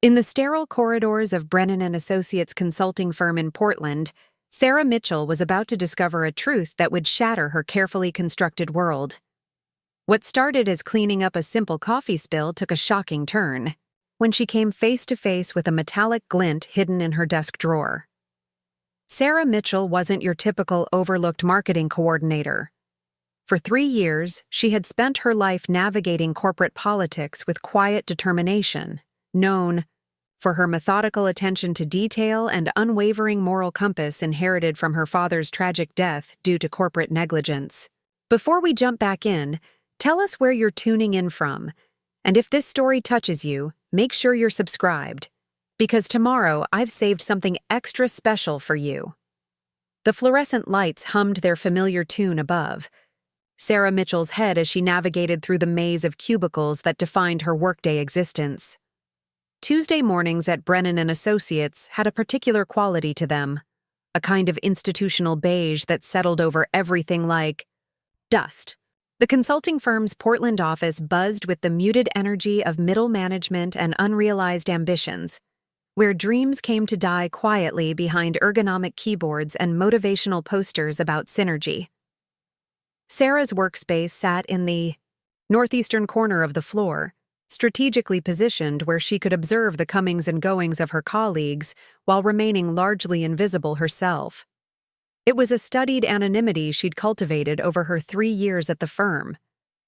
In the sterile corridors of Brennan Associates consulting firm in Portland, Sarah Mitchell was about to discover a truth that would shatter her carefully constructed world. What started as cleaning up a simple coffee spill took a shocking turn when she came face to face with a metallic glint hidden in her desk drawer. Sarah Mitchell wasn't your typical overlooked marketing coordinator. For 3 years, she had spent her life navigating corporate politics with quiet determination, known for her methodical attention to detail and unwavering moral compass inherited from her father's tragic death due to corporate negligence. Before we jump back in, tell us where you're tuning in from, and if this story touches you, make sure you're subscribed, because tomorrow I've saved something extra special for you. The fluorescent lights hummed their familiar tune above Sarah Mitchell's head as she navigated through the maze of cubicles that defined her workday existence. Tuesday mornings at Brennan Associates had a particular quality to them, a kind of institutional beige that settled over everything like dust. The consulting firm's Portland office buzzed with the muted energy of middle management and unrealized ambitions, where dreams came to die quietly behind ergonomic keyboards and motivational posters about synergy. Sarah's workspace sat in the northeastern corner of the floor, strategically positioned where she could observe the comings and goings of her colleagues while remaining largely invisible herself. It was a studied anonymity she'd cultivated over her 3 years at the firm.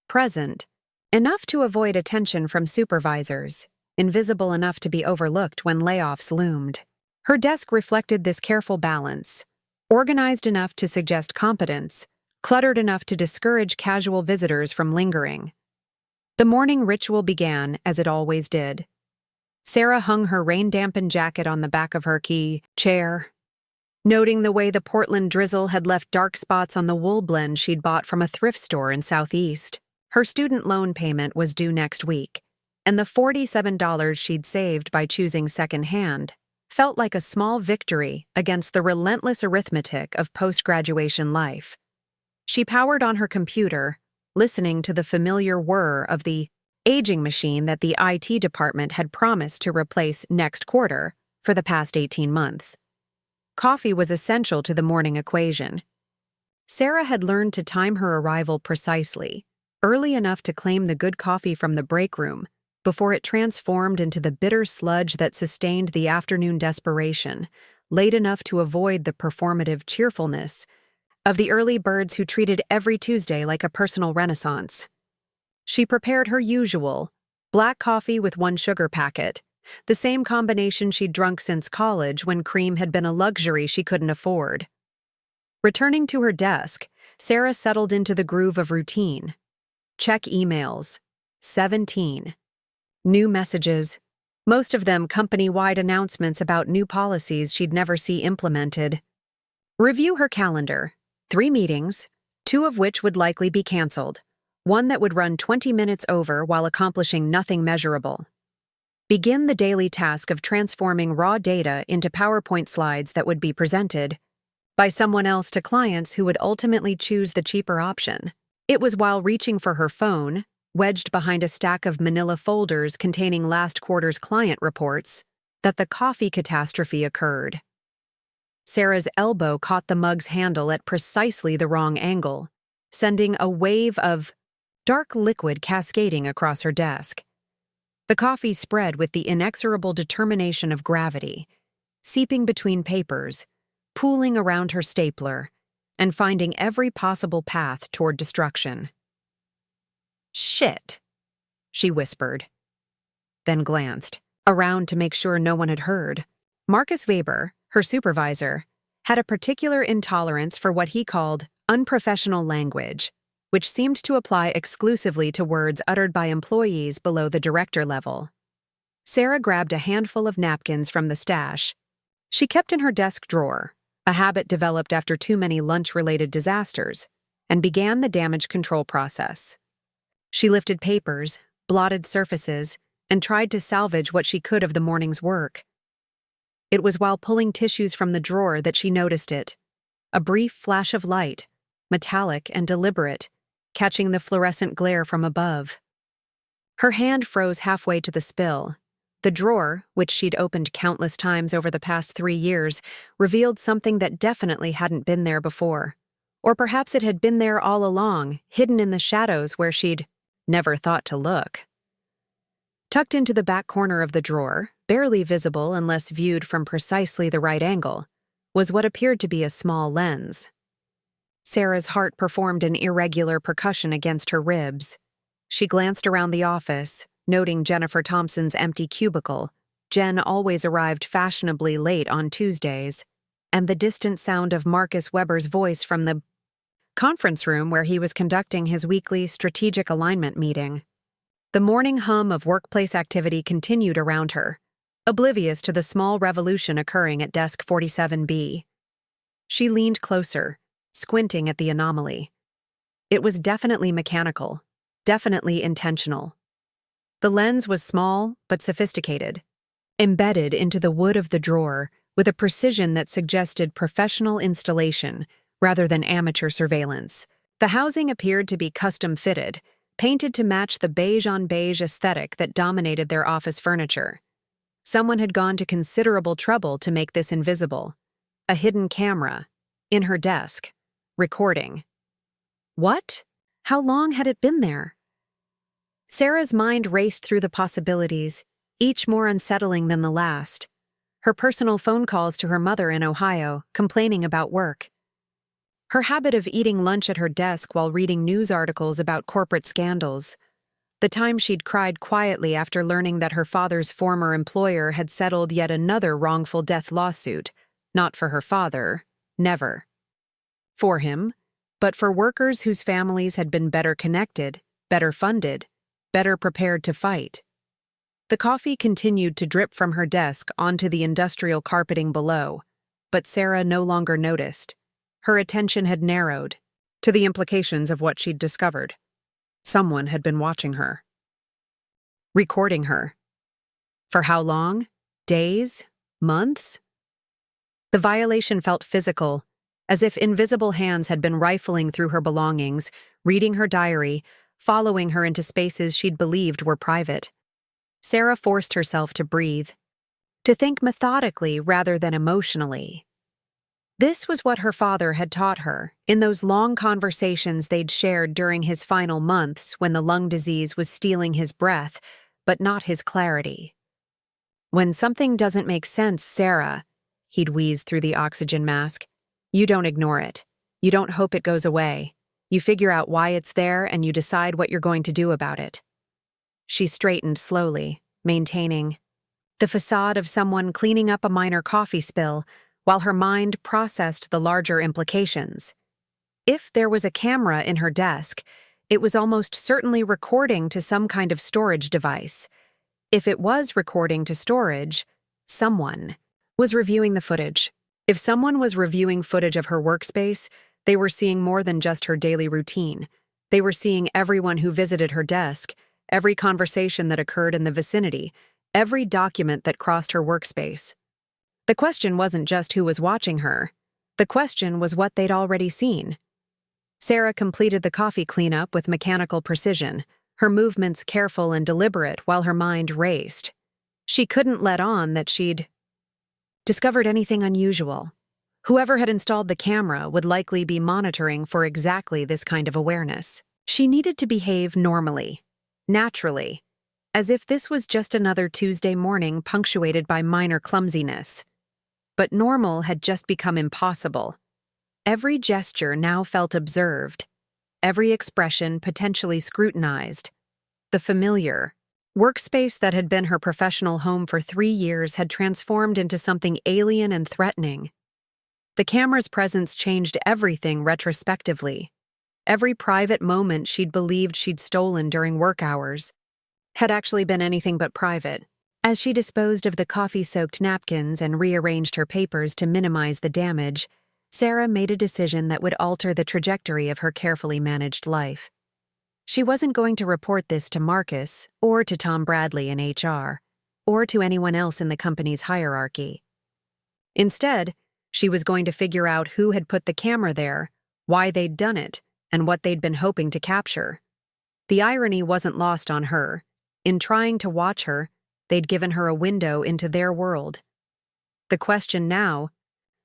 Present, enough to avoid attention from supervisors, invisible enough to be overlooked when layoffs loomed. Her desk reflected this careful balance, organized enough to suggest competence, cluttered enough to discourage casual visitors from lingering. The morning ritual began as it always did. Sarah hung her rain-dampened jacket on the back of her chair, noting the way the Portland drizzle had left dark spots on the wool blend she'd bought from a thrift store in Southeast. Her student loan payment was due next week, and the $47 she'd saved by choosing secondhand felt like a small victory against the relentless arithmetic of post-graduation life. She powered on her computer, listening to the familiar whir of the aging machine that the IT department had promised to replace next quarter for the past 18 months. Coffee was essential to the morning equation. Sarah had learned to time her arrival precisely, early enough to claim the good coffee from the break room before it transformed into the bitter sludge that sustained the afternoon desperation, late enough to avoid the performative cheerfulness of the early birds who treated every Tuesday like a personal renaissance. She prepared her usual black coffee with 1 sugar packet, the same combination she'd drunk since college when cream had been a luxury she couldn't afford. Returning to her desk, Sarah settled into the groove of routine. Check emails. 17. New messages, most of them company-wide announcements about new policies she'd never see implemented. Review her calendar. 3 meetings, 2 of which would likely be canceled, 1 that would run 20 minutes over while accomplishing nothing measurable. Begin the daily task of transforming raw data into PowerPoint slides that would be presented by someone else to clients who would ultimately choose the cheaper option. It was while reaching for her phone, wedged behind a stack of manila folders containing last quarter's client reports, that the coffee catastrophe occurred. Sarah's elbow caught the mug's handle at precisely the wrong angle, sending a wave of dark liquid cascading across her desk. The coffee spread with the inexorable determination of gravity, seeping between papers, pooling around her stapler, and finding every possible path toward destruction. "Shit," she whispered, then glanced around to make sure no one had heard. Marcus Weber, her supervisor, had a particular intolerance for what he called unprofessional language, which seemed to apply exclusively to words uttered by employees below the director level. Sarah grabbed a handful of napkins from the stash she kept in her desk drawer, a habit developed after too many lunch-related disasters, and began the damage control process. She lifted papers, blotted surfaces, and tried to salvage what she could of the morning's work. It was while pulling tissues from the drawer that she noticed it. A brief flash of light, metallic and deliberate, catching the fluorescent glare from above. Her hand froze halfway to the spill, The drawer, which she'd opened countless times over the past 3 years, revealed something that definitely hadn't been there before. Or perhaps it had been there all along, hidden in the shadows where she'd never thought to look. Tucked into the back corner of the drawer, barely visible unless viewed from precisely the right angle, was what appeared to be a small lens. Sarah's heart performed an irregular percussion against her ribs. She glanced around the office, noting Jennifer Thompson's empty cubicle. Jen always arrived fashionably late on Tuesdays, and the distant sound of Marcus Weber's voice from the conference room where he was conducting his weekly strategic alignment meeting. The morning hum of workplace activity continued around her, oblivious to the small revolution occurring at desk 47B. She leaned closer, squinting at the anomaly. It was definitely mechanical, definitely intentional. The lens was small but sophisticated, embedded into the wood of the drawer with a precision that suggested professional installation rather than amateur surveillance. The housing appeared to be custom-fitted, painted to match the beige-on-beige aesthetic that dominated their office furniture. Someone had gone to considerable trouble to make this invisible. A hidden camera, in her desk, recording. What? How long had it been there? Sarah's mind raced through the possibilities, each more unsettling than the last. Her personal phone calls to her mother in Ohio, complaining about work. Her habit of eating lunch at her desk while reading news articles about corporate scandals. The time she'd cried quietly after learning that her father's former employer had settled yet another wrongful death lawsuit, not for her father, never. For him, but for workers whose families had been better connected, better funded, better prepared to fight. The coffee continued to drip from her desk onto the industrial carpeting below, but Sarah no longer noticed. Her attention had narrowed to the implications of what she'd discovered. Someone had been watching her. Recording her. For how long? Days? Months? The violation felt physical, as if invisible hands had been rifling through her belongings, reading her diary, following her into spaces she'd believed were private. Sarah forced herself to breathe, to think methodically rather than emotionally. This was what her father had taught her in those long conversations they'd shared during his final months when the lung disease was stealing his breath, but not his clarity. When something doesn't make sense, Sarah, he'd wheezed through the oxygen mask, you don't ignore it. You don't hope it goes away. You figure out why it's there and you decide what you're going to do about it. She straightened slowly, maintaining the facade of someone cleaning up a minor coffee spill, while her mind processed the larger implications. If there was a camera in her desk, it was almost certainly recording to some kind of storage device. If it was recording to storage, someone was reviewing the footage. If someone was reviewing footage of her workspace, they were seeing more than just her daily routine. They were seeing everyone who visited her desk, every conversation that occurred in the vicinity, every document that crossed her workspace. The question wasn't just who was watching her. The question was what they'd already seen. Sarah completed the coffee cleanup with mechanical precision, her movements careful and deliberate while her mind raced. She couldn't let on that she'd discovered anything unusual. Whoever had installed the camera would likely be monitoring for exactly this kind of awareness. She needed to behave normally, naturally, as if this was just another Tuesday morning punctuated by minor clumsiness. But normal had just become impossible. Every gesture now felt observed, every expression potentially scrutinized. The familiar workspace that had been her professional home for 3 years had transformed into something alien and threatening. The camera's presence changed everything retrospectively. Every private moment she'd believed she'd stolen during work hours had actually been anything but private. As she disposed of the coffee-soaked napkins and rearranged her papers to minimize the damage, Sarah made a decision that would alter the trajectory of her carefully managed life. She wasn't going to report this to Marcus or to Tom Bradley in HR, or to anyone else in the company's hierarchy. Instead, she was going to figure out who had put the camera there, why they'd done it, and what they'd been hoping to capture. The irony wasn't lost on her. In trying to watch her, they'd given her a window into their world. The question now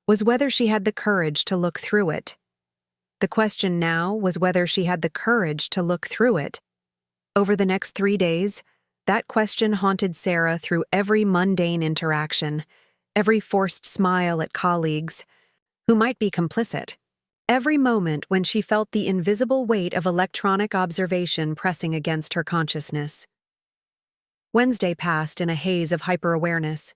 was whether she had the courage to look through it. Over the next 3 days, that question haunted Sarah through every mundane interaction, every forced smile at colleagues who might be complicit, every moment when she felt the invisible weight of electronic observation pressing against her consciousness. Wednesday passed in a haze of hyper-awareness.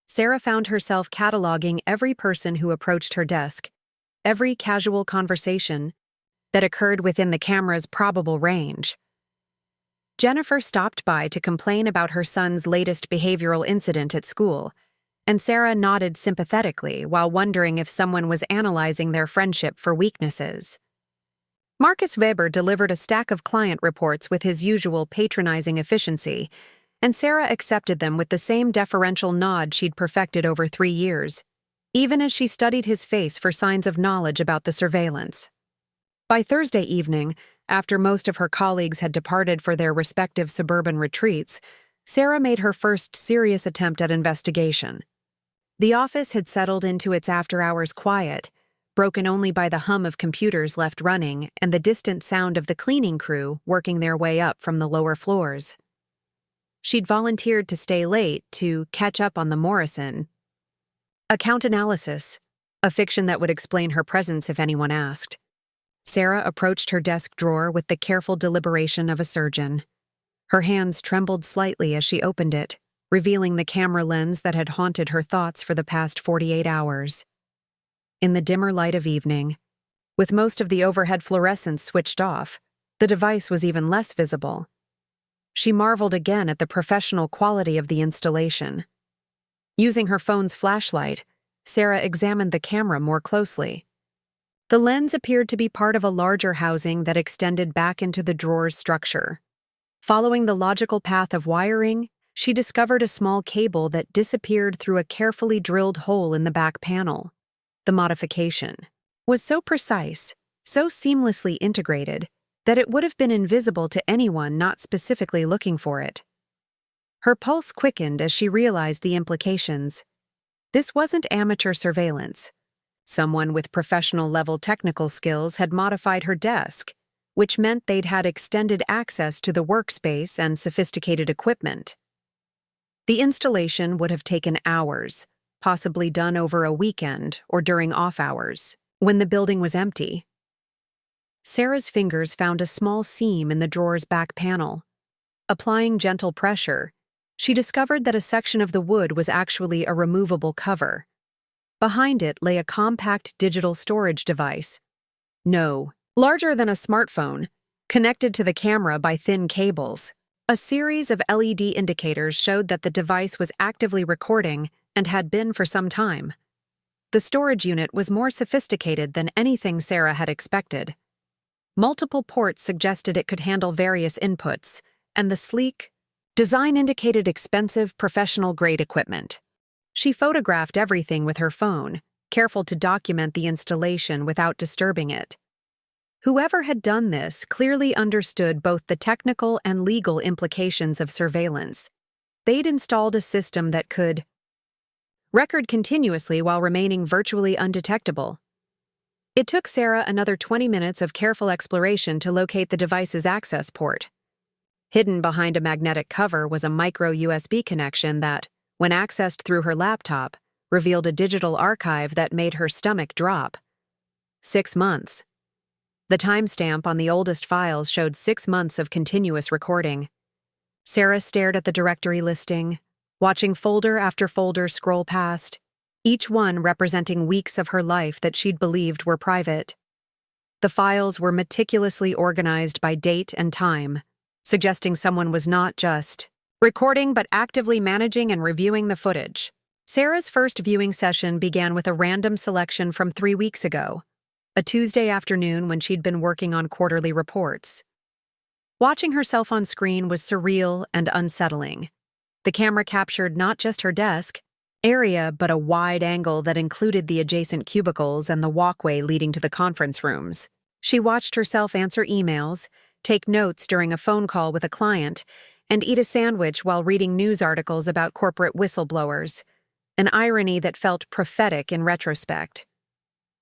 Sarah found herself cataloging every person who approached her desk, every casual conversation that occurred within the camera's probable range. Jennifer stopped by to complain about her son's latest behavioral incident at school, and Sarah nodded sympathetically while wondering if someone was analyzing their friendship for weaknesses. Marcus Weber delivered a stack of client reports with his usual patronizing efficiency, and Sarah accepted them with the same deferential nod she'd perfected over 3 years, even as she studied his face for signs of knowledge about the surveillance. By Thursday evening, after most of her colleagues had departed for their respective suburban retreats, Sarah made her first serious attempt at investigation. The office had settled into its after-hours quiet, broken only by the hum of computers left running and the distant sound of the cleaning crew working their way up from the lower floors. She'd volunteered to stay late to catch up on the Morrison account analysis, a fiction that would explain her presence if anyone asked. Sarah approached her desk drawer with the careful deliberation of a surgeon. Her hands trembled slightly as she opened it, revealing the camera lens that had haunted her thoughts for the past 48 hours. In the dimmer light of evening, with most of the overhead fluorescents switched off, the device was even less visible. She marveled again at the professional quality of the installation. Using her phone's flashlight, Sarah examined the camera more closely. The lens appeared to be part of a larger housing that extended back into the drawer's structure. Following the logical path of wiring, she discovered a small cable that disappeared through a carefully drilled hole in the back panel. The modification was so precise, so seamlessly integrated, that it would have been invisible to anyone not specifically looking for it. Her pulse quickened as she realized the implications. This wasn't amateur surveillance. Someone with professional-level technical skills had modified her desk, which meant they'd had extended access to the workspace and sophisticated equipment. The installation would have taken hours, possibly done over a weekend or during off hours, when the building was empty. Sarah's fingers found a small seam in the drawer's back panel. Applying gentle pressure, she discovered that a section of the wood was actually a removable cover. Behind it lay a compact digital storage device. No, larger than a smartphone, connected to the camera by thin cables. A series of LED indicators showed that the device was actively recording and had been for some time. The storage unit was more sophisticated than anything Sarah had expected. Multiple ports suggested it could handle various inputs, and the sleek design indicated expensive, professional-grade equipment. She photographed everything with her phone, careful to document the installation without disturbing it. Whoever had done this clearly understood both the technical and legal implications of surveillance. They'd installed a system that could record continuously while remaining virtually undetectable. It took Sarah another 20 minutes of careful exploration to locate the device's access port. Hidden behind a magnetic cover was a micro USB connection that, when accessed through her laptop, revealed a digital archive that made her stomach drop. 6 months. The timestamp on the oldest files showed 6 months of continuous recording. Sarah stared at the directory listing, watching folder after folder scroll past, each one representing weeks of her life that she'd believed were private. The files were meticulously organized by date and time, suggesting someone was not just recording but actively managing and reviewing the footage. Sarah's first viewing session began with a random selection from 3 weeks ago, a Tuesday afternoon when she'd been working on quarterly reports. Watching herself on screen was surreal and unsettling. The camera captured not just her desk area, but a wide angle that included the adjacent cubicles and the walkway leading to the conference rooms. She watched herself answer emails, take notes during a phone call with a client, and eat a sandwich while reading news articles about corporate whistleblowers, an irony that felt prophetic in retrospect.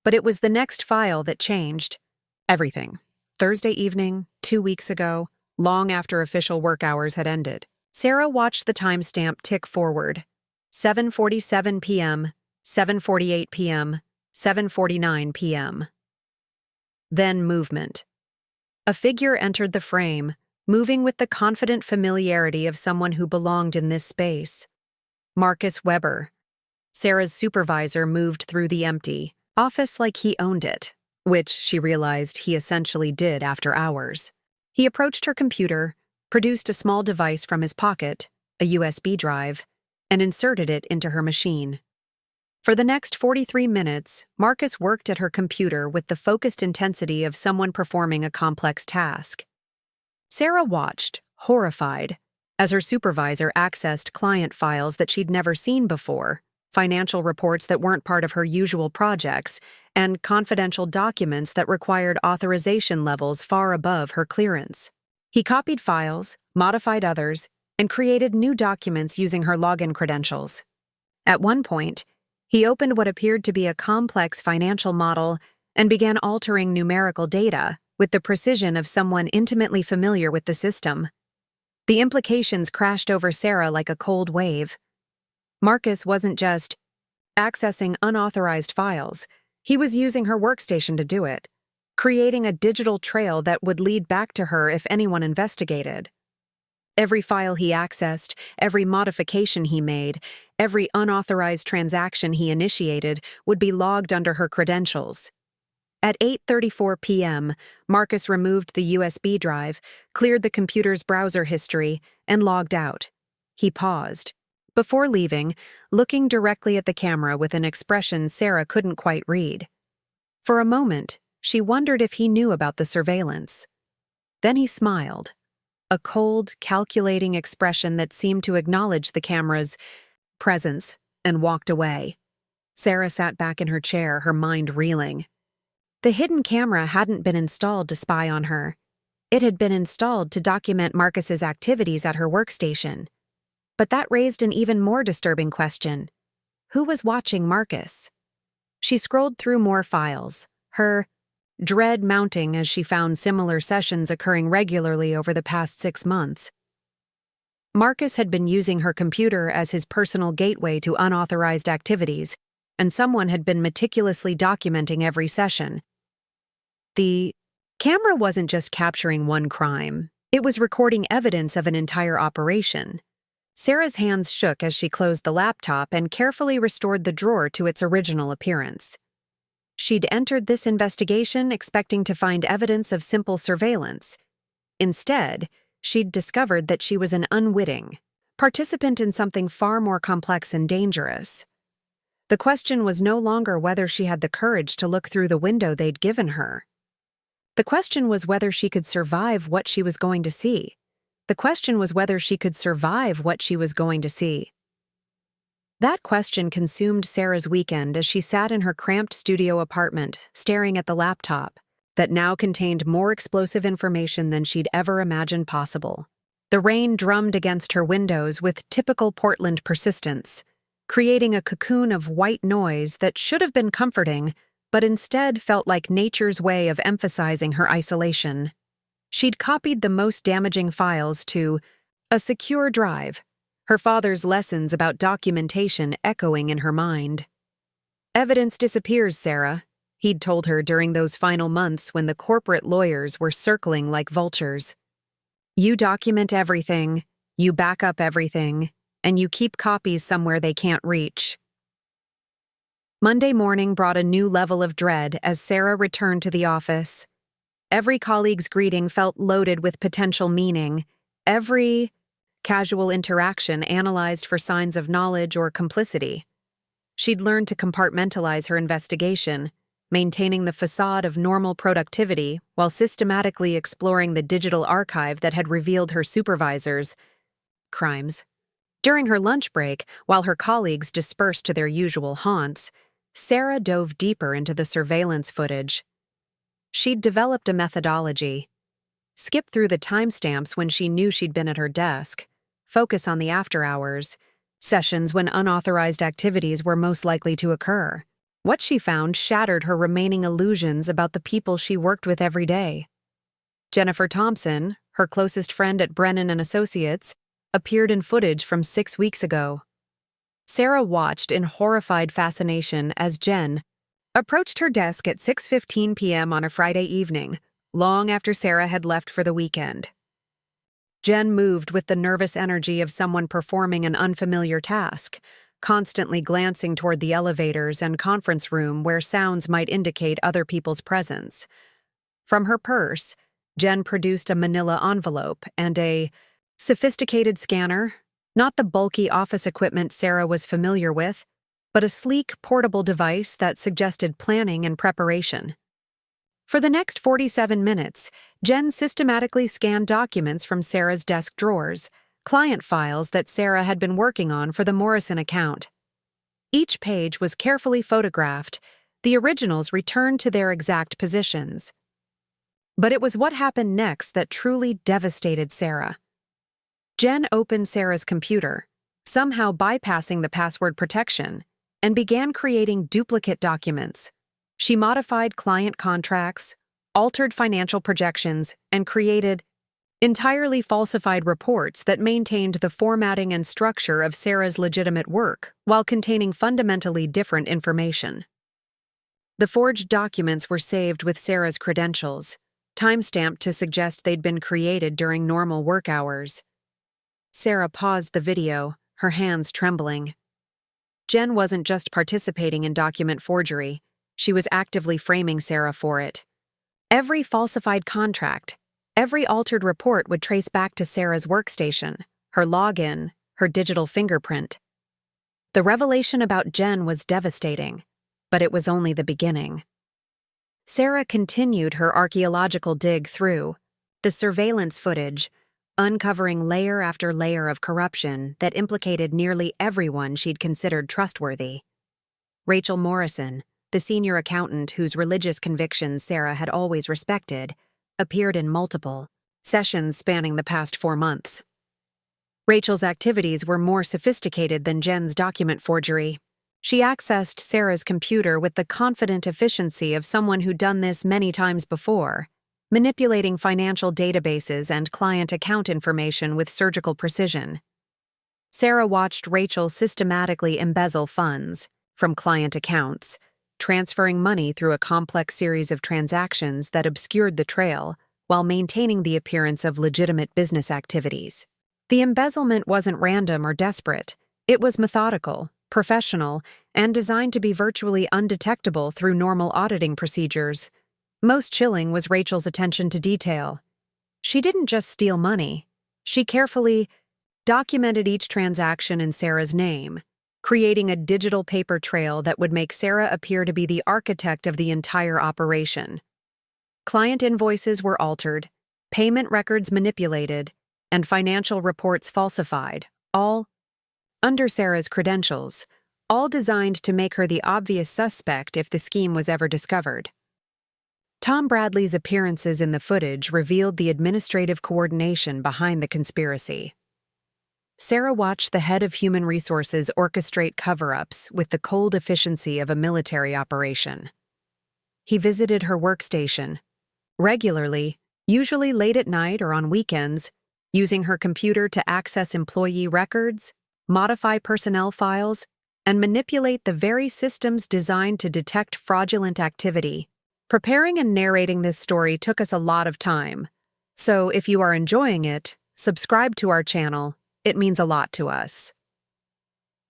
But it was the next file that changed everything. Thursday evening, 2 weeks ago, long after official work hours had ended. Sarah watched the timestamp tick forward. 7:47 p.m., 7:48 p.m., 7:49 p.m. Then movement. A figure entered the frame, moving with the confident familiarity of someone who belonged in this space. Marcus Weber. Sarah's supervisor moved through the empty office like he owned it, which she realized he essentially did after hours. He approached her computer, produced a small device from his pocket, a USB drive, and inserted it into her machine. For the next 43 minutes, Marcus worked at her computer with the focused intensity of someone performing a complex task. Sarah watched, horrified, as her supervisor accessed client files that she'd never seen before, financial reports that weren't part of her usual projects, and confidential documents that required authorization levels far above her clearance. He copied files, modified others, and created new documents using her login credentials. At one point, he opened what appeared to be a complex financial model and began altering numerical data with the precision of someone intimately familiar with the system. The implications crashed over Sarah like a cold wave. Marcus wasn't just accessing unauthorized files. He was using her workstation to do it, creating a digital trail that would lead back to her if anyone investigated. Every file he accessed, every modification he made, every unauthorized transaction he initiated would be logged under her credentials. At 8:34 p.m., Marcus removed the USB drive, cleared the computer's browser history, and logged out. He paused. Before leaving, looking directly at the camera with an expression Sarah couldn't quite read. For a moment, she wondered if he knew about the surveillance. Then he smiled. A cold, calculating expression that seemed to acknowledge the camera's presence, and walked away. Sarah sat back in her chair, her mind reeling. The hidden camera hadn't been installed to spy on her. It had been installed to document Marcus's activities at her workstation. But that raised an even more disturbing question. Who was watching Marcus? She scrolled through more files, her dread mounting as she found similar sessions occurring regularly over the past 6 months. Marcus had been using her computer as his personal gateway to unauthorized activities, and someone had been meticulously documenting every session. The camera wasn't just capturing one crime, it was recording evidence of an entire operation. Sarah's hands shook as she closed the laptop and carefully restored the drawer to its original appearance. She'd entered this investigation expecting to find evidence of simple surveillance. Instead, she'd discovered that she was an unwitting participant in something far more complex and dangerous. The question was no longer whether she had the courage to look through the window they'd given her. The question was whether she could survive what she was going to see. The question was whether she could survive what she was going to see. That question consumed Sarah's weekend as she sat in her cramped studio apartment, staring at the laptop that now contained more explosive information than she'd ever imagined possible. The rain drummed against her windows with typical Portland persistence, creating a cocoon of white noise that should have been comforting, but instead felt like nature's way of emphasizing her isolation. She'd copied the most damaging files to a secure drive, her father's lessons about documentation echoing in her mind. "Evidence disappears, Sarah," he'd told her during those final months when the corporate lawyers were circling like vultures. "You document everything, you back up everything, and you keep copies somewhere they can't reach." Monday morning brought a new level of dread as Sarah returned to the office. Every colleague's greeting felt loaded with potential meaning. Every casual interaction analyzed for signs of knowledge or complicity. She'd learned to compartmentalize her investigation, maintaining the facade of normal productivity while systematically exploring the digital archive that had revealed her supervisor's crimes. During her lunch break, while her colleagues dispersed to their usual haunts, Sarah dove deeper into the surveillance footage. She'd developed a methodology. skip through the timestamps when she knew she'd been at her desk, focus on the after hours, sessions when unauthorized activities were most likely to occur. What she found shattered her remaining illusions about the people she worked with every day. Jennifer Thompson, her closest friend at Brennan Associates, appeared in footage from 6 weeks ago. Sarah watched in horrified fascination as Jen approached her desk at 6:15 p.m. on a Friday evening, long after Sarah had left for the weekend. Jen moved with the nervous energy of someone performing an unfamiliar task, constantly glancing toward the elevators and conference room where sounds might indicate other people's presence. From her purse, Jen produced a manila envelope and a sophisticated scanner, not the bulky office equipment Sarah was familiar with, but a sleek, portable device that suggested planning and preparation. For the next 47 minutes, Jen systematically scanned documents from Sarah's desk drawers, client files that Sarah had been working on for the Morrison account. Each page was carefully photographed, the originals returned to their exact positions. But it was what happened next that truly devastated Sarah. Jen opened Sarah's computer, somehow bypassing the password protection, and began creating duplicate documents. She modified client contracts, altered financial projections, and created entirely falsified reports that maintained the formatting and structure of Sarah's legitimate work while containing fundamentally different information. The forged documents were saved with Sarah's credentials, timestamped to suggest they'd been created during normal work hours. Sarah paused the video, her hands trembling. Jen wasn't just participating in document forgery, she was actively framing Sarah for it. Every falsified contract, every altered report would trace back to Sarah's workstation, her login, her digital fingerprint. The revelation about Jen was devastating, but it was only the beginning. Sarah continued her archaeological dig through the surveillance footage, uncovering layer after layer of corruption that implicated nearly everyone she'd considered trustworthy. Rachel Morrison, the senior accountant whose religious convictions Sarah had always respected, appeared in multiple sessions spanning the past 4 months. Rachel's activities were more sophisticated than Jen's document forgery. She accessed Sarah's computer with the confident efficiency of someone who'd done this many times before, manipulating financial databases and client account information with surgical precision. Sarah watched Rachel systematically embezzle funds from client accounts, transferring money through a complex series of transactions that obscured the trail while maintaining the appearance of legitimate business activities. The embezzlement wasn't random or desperate. It was methodical, professional, and designed to be virtually undetectable through normal auditing procedures. Most chilling was Rachel's attention to detail. She didn't just steal money. She carefully documented each transaction in Sarah's name, creating a digital paper trail that would make Sarah appear to be the architect of the entire operation. Client invoices were altered, payment records manipulated, and financial reports falsified, all under Sarah's credentials, all designed to make her the obvious suspect if the scheme was ever discovered. Tom Bradley's appearances in the footage revealed the administrative coordination behind the conspiracy. Sarah watched the head of human resources orchestrate cover-ups with the cold efficiency of a military operation. He visited her workstation regularly, usually late at night or on weekends, using her computer to access employee records, modify personnel files, and manipulate the very systems designed to detect fraudulent activity. Preparing and narrating this story took us a lot of time, so if you are enjoying it, subscribe to our channel. It means a lot to us.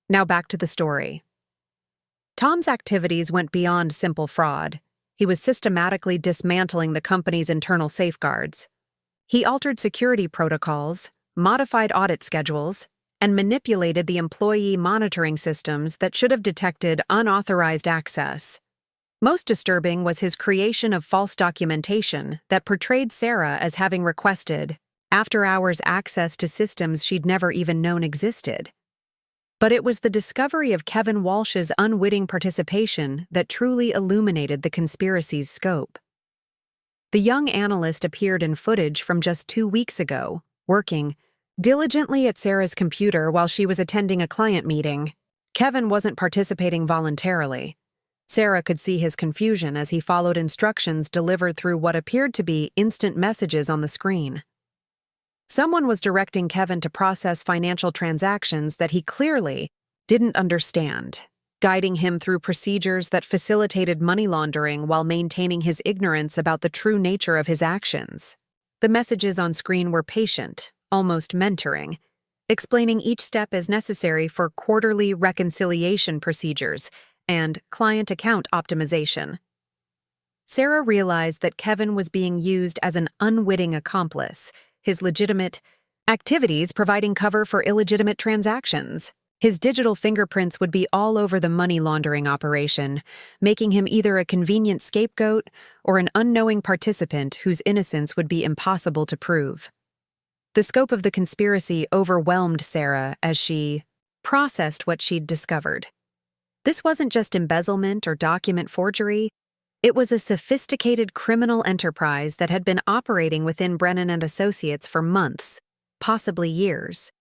Now back to the story. Tom's activities went beyond simple fraud. He was systematically dismantling the company's internal safeguards. He altered security protocols, modified audit schedules, and manipulated the employee monitoring systems that should have detected unauthorized access. Most disturbing was his creation of false documentation that portrayed Sarah as having requested after-hours access to systems she'd never even known existed. But it was the discovery of Kevin Walsh's unwitting participation that truly illuminated the conspiracy's scope. The young analyst appeared in footage from just 2 weeks ago, working diligently at Sarah's computer while she was attending a client meeting. Kevin wasn't participating voluntarily. Sarah could see his confusion as he followed instructions delivered through what appeared to be instant messages on the screen. Someone was directing Kevin to process financial transactions that he clearly didn't understand, guiding him through procedures that facilitated money laundering while maintaining his ignorance about the true nature of his actions. The messages on screen were patient, almost mentoring, explaining each step as necessary for quarterly reconciliation procedures and client account optimization. Sarah realized that Kevin was being used as an unwitting accomplice, his legitimate activities providing cover for illegitimate transactions. His digital fingerprints would be all over the money laundering operation, making him either a convenient scapegoat or an unknowing participant whose innocence would be impossible to prove. The scope of the conspiracy overwhelmed Sarah as she processed what she'd discovered. This wasn't just embezzlement or document forgery. It was a sophisticated criminal enterprise that had been operating within Brennan Associates for months, possibly years.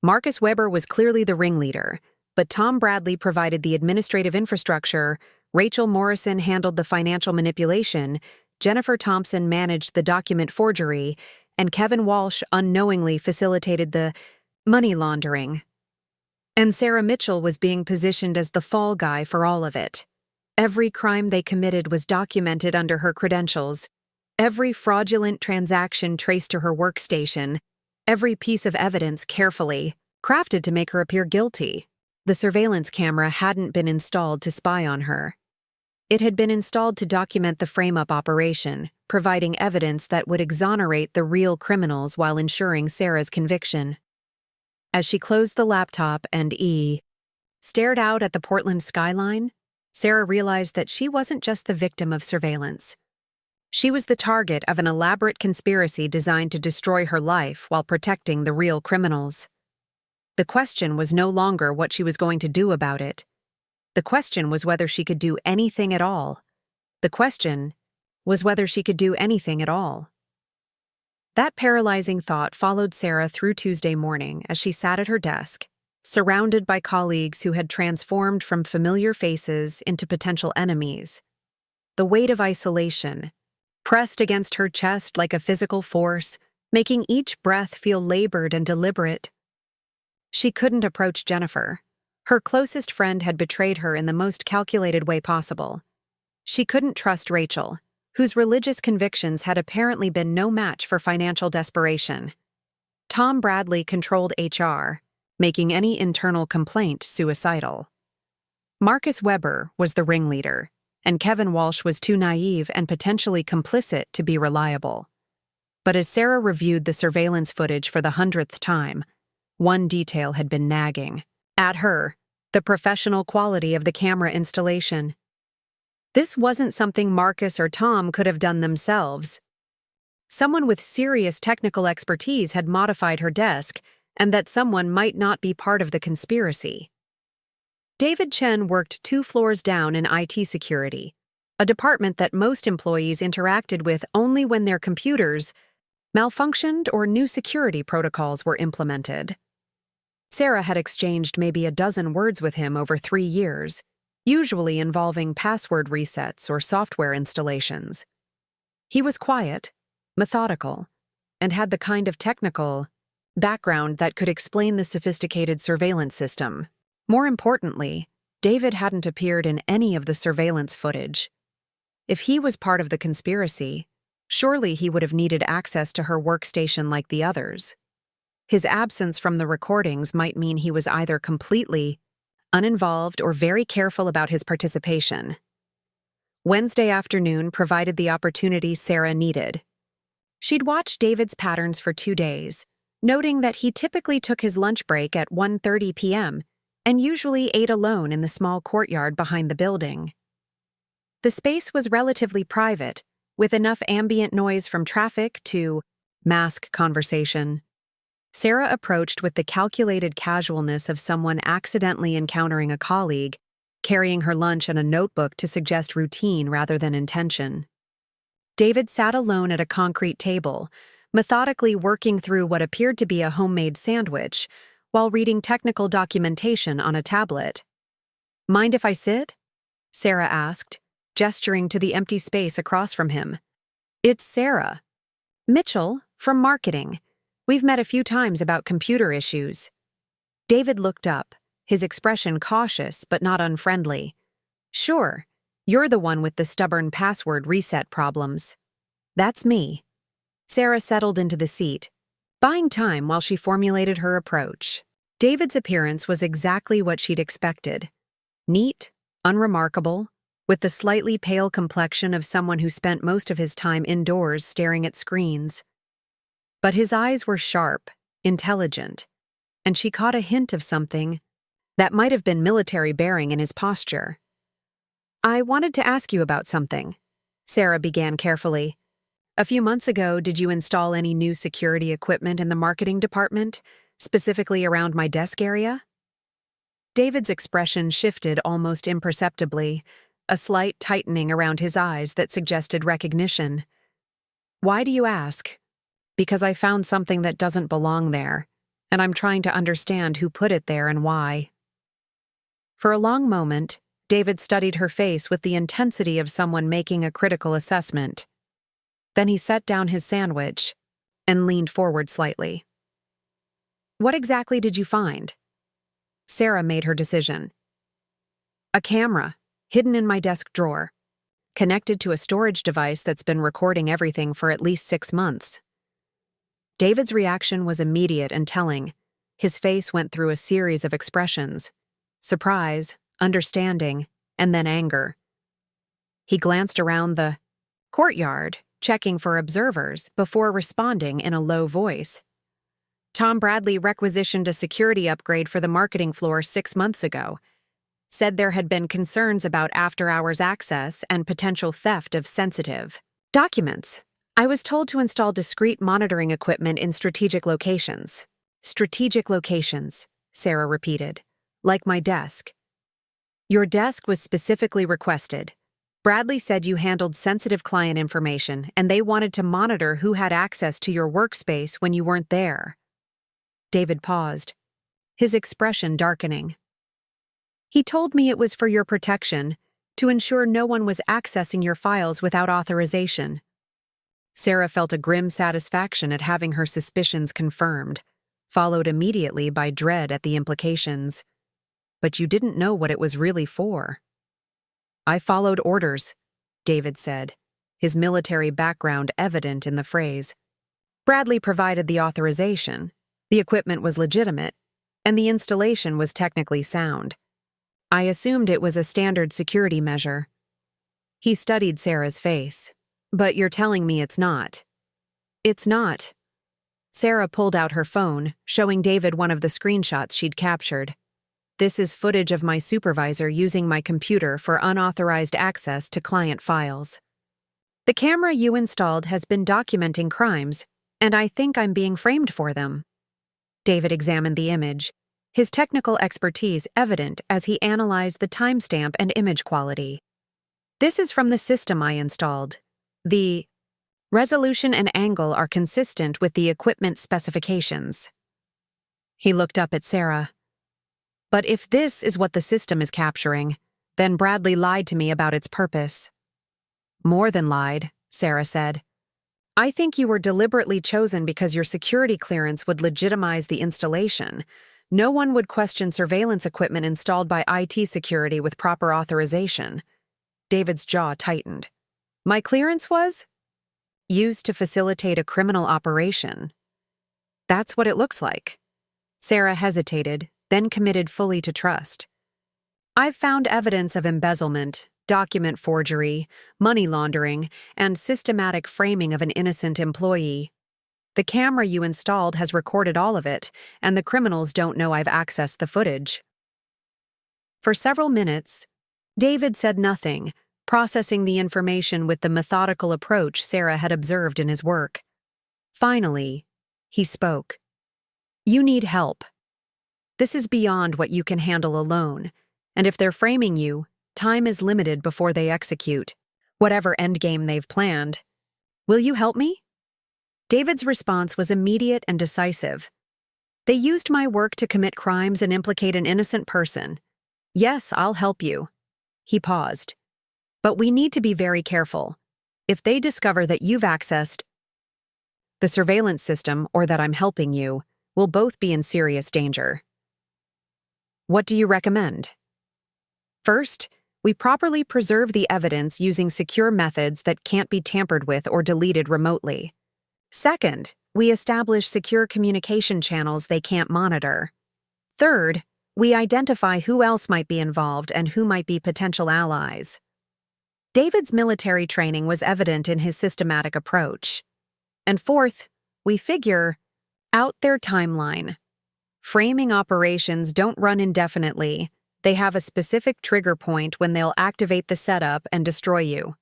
Marcus Weber was clearly the ringleader, but Tom Bradley provided the administrative infrastructure, Rachel Morrison handled the financial manipulation, Jennifer Thompson managed the document forgery, and Kevin Walsh unknowingly facilitated the money laundering. And Sarah Mitchell was being positioned as the fall guy for all of it. Every crime they committed was documented under her credentials, every fraudulent transaction traced to her workstation, every piece of evidence carefully crafted to make her appear guilty. The surveillance camera hadn't been installed to spy on her. It had been installed to document the frame-up operation, providing evidence that would exonerate the real criminals while ensuring Sarah's conviction. As she closed the laptop and stared out at the Portland skyline, Sarah realized that she wasn't just the victim of surveillance. She was the target of an elaborate conspiracy designed to destroy her life while protecting the real criminals. The question was no longer what she was going to do about it. The question was whether she could do anything at all. The question was whether she could do anything at all. That paralyzing thought followed Sarah through Tuesday morning as she sat at her desk, surrounded by colleagues who had transformed from familiar faces into potential enemies. The weight of isolation pressed against her chest like a physical force, making each breath feel labored and deliberate. She couldn't approach Jennifer. Her closest friend had betrayed her in the most calculated way possible. She couldn't trust Rachel, whose religious convictions had apparently been no match for financial desperation. Tom Bradley controlled HR, making any internal complaint suicidal. Marcus Weber was the ringleader, and Kevin Walsh was too naive and potentially complicit to be reliable. But as Sarah reviewed the surveillance footage for the 100th time, one detail had been nagging at her: the professional quality of the camera installation. This wasn't something Marcus or Tom could have done themselves. Someone with serious technical expertise had modified her desk, and that someone might not be part of the conspiracy. David Chen worked 2 floors down in IT security, a department that most employees interacted with only when their computers malfunctioned or new security protocols were implemented. Sarah had exchanged maybe a dozen words with him over 3 years, usually involving password resets or software installations. He was quiet, methodical, and had the kind of technical background that could explain the sophisticated surveillance system. More importantly, David hadn't appeared in any of the surveillance footage. If he was part of the conspiracy, surely he would have needed access to her workstation like the others. His absence from the recordings might mean he was either completely uninvolved or very careful about his participation. Wednesday afternoon provided the opportunity Sarah needed. She'd watched David's patterns for 2 days, noting that he typically took his lunch break at 1:30 p.m. and usually ate alone in the small courtyard behind the building. The space was relatively private, with enough ambient noise from traffic to mask conversation. Sarah approached with the calculated casualness of someone accidentally encountering a colleague, carrying her lunch and a notebook to suggest routine rather than intention. David sat alone at a concrete table, methodically working through what appeared to be a homemade sandwich, while reading technical documentation on a tablet. "Mind if I sit?" Sarah asked, gesturing to the empty space across from him. "It's Sarah. Mitchell, from marketing. We've met a few times about computer issues." David looked up, his expression cautious but not unfriendly. "Sure, you're the one with the stubborn password reset problems." "That's me." Sarah settled into the seat, buying time while she formulated her approach. David's appearance was exactly what she'd expected. Neat, unremarkable, with the slightly pale complexion of someone who spent most of his time indoors staring at screens. But his eyes were sharp, intelligent, and she caught a hint of something that might have been military bearing in his posture. "I wanted to ask you about something," Sarah began carefully. "A few months ago, did you install any new security equipment in the marketing department, specifically around my desk area?" David's expression shifted almost imperceptibly, a slight tightening around his eyes that suggested recognition. "Why do you ask?" "Because I found something that doesn't belong there, and I'm trying to understand who put it there and why." For a long moment, David studied her face with the intensity of someone making a critical assessment. Then he set down his sandwich and leaned forward slightly. "What exactly did you find?" Sarah made her decision. "A camera, hidden in my desk drawer, connected to a storage device that's been recording everything for at least 6 months." David's reaction was immediate and telling. His face went through a series of expressions: surprise, understanding, and then anger. He glanced around the courtyard, checking for observers, before responding in a low voice. "Tom Bradley requisitioned a security upgrade for the marketing floor 6 months ago. Said there had been concerns about after-hours access and potential theft of sensitive documents. I was told to install discrete monitoring equipment in strategic locations." "Strategic locations," Sarah repeated. "Like my desk." "Your desk was specifically requested. Bradley said you handled sensitive client information and they wanted to monitor who had access to your workspace when you weren't there." David paused, his expression darkening. "He told me it was for your protection, to ensure no one was accessing your files without authorization." Sarah felt a grim satisfaction at having her suspicions confirmed, followed immediately by dread at the implications. "But you didn't know what it was really for." "I followed orders," David said, his military background evident in the phrase. "Bradley provided the authorization, the equipment was legitimate, and the installation was technically sound. I assumed it was a standard security measure." He studied Sarah's face. "But you're telling me it's not." "It's not." Sarah pulled out her phone, showing David one of the screenshots she'd captured. "This is footage of my supervisor using my computer for unauthorized access to client files. The camera you installed has been documenting crimes, and I think I'm being framed for them." David examined the image, his technical expertise evident as he analyzed the timestamp and image quality. "This is from the system I installed. The resolution and angle are consistent with the equipment specifications." He looked up at Sarah. "But if this is what the system is capturing, then Bradley lied to me about its purpose." "More than lied," Sarah said. "I think you were deliberately chosen because your security clearance would legitimize the installation. No one would question surveillance equipment installed by IT security with proper authorization." David's jaw tightened. "My clearance was used to facilitate a criminal operation." "That's what it looks like." Sarah hesitated, then committed fully to trust. "I've found evidence of embezzlement, document forgery, money laundering, and systematic framing of an innocent employee. The camera you installed has recorded all of it, and the criminals don't know I've accessed the footage." For several minutes, David said nothing, processing the information with the methodical approach Sarah had observed in his work. Finally, he spoke. "You need help. This is beyond what you can handle alone, and if they're framing you, time is limited before they execute whatever endgame they've planned. Will you help me? David's response was immediate and decisive. They used my work to commit crimes and implicate an innocent person. Yes, I'll help you. He paused. But we need to be very careful. If they discover that you've accessed the surveillance system or that I'm helping you, we'll both be in serious danger. What do you recommend? First, we properly preserve the evidence using secure methods that can't be tampered with or deleted remotely. Second, we establish secure communication channels they can't monitor. Third, we identify who else might be involved and who might be potential allies. David's military training was evident in his systematic approach. And fourth, we figure out their timeline. Framing operations don't run indefinitely. They have a specific trigger point when they'll activate the setup and destroy you.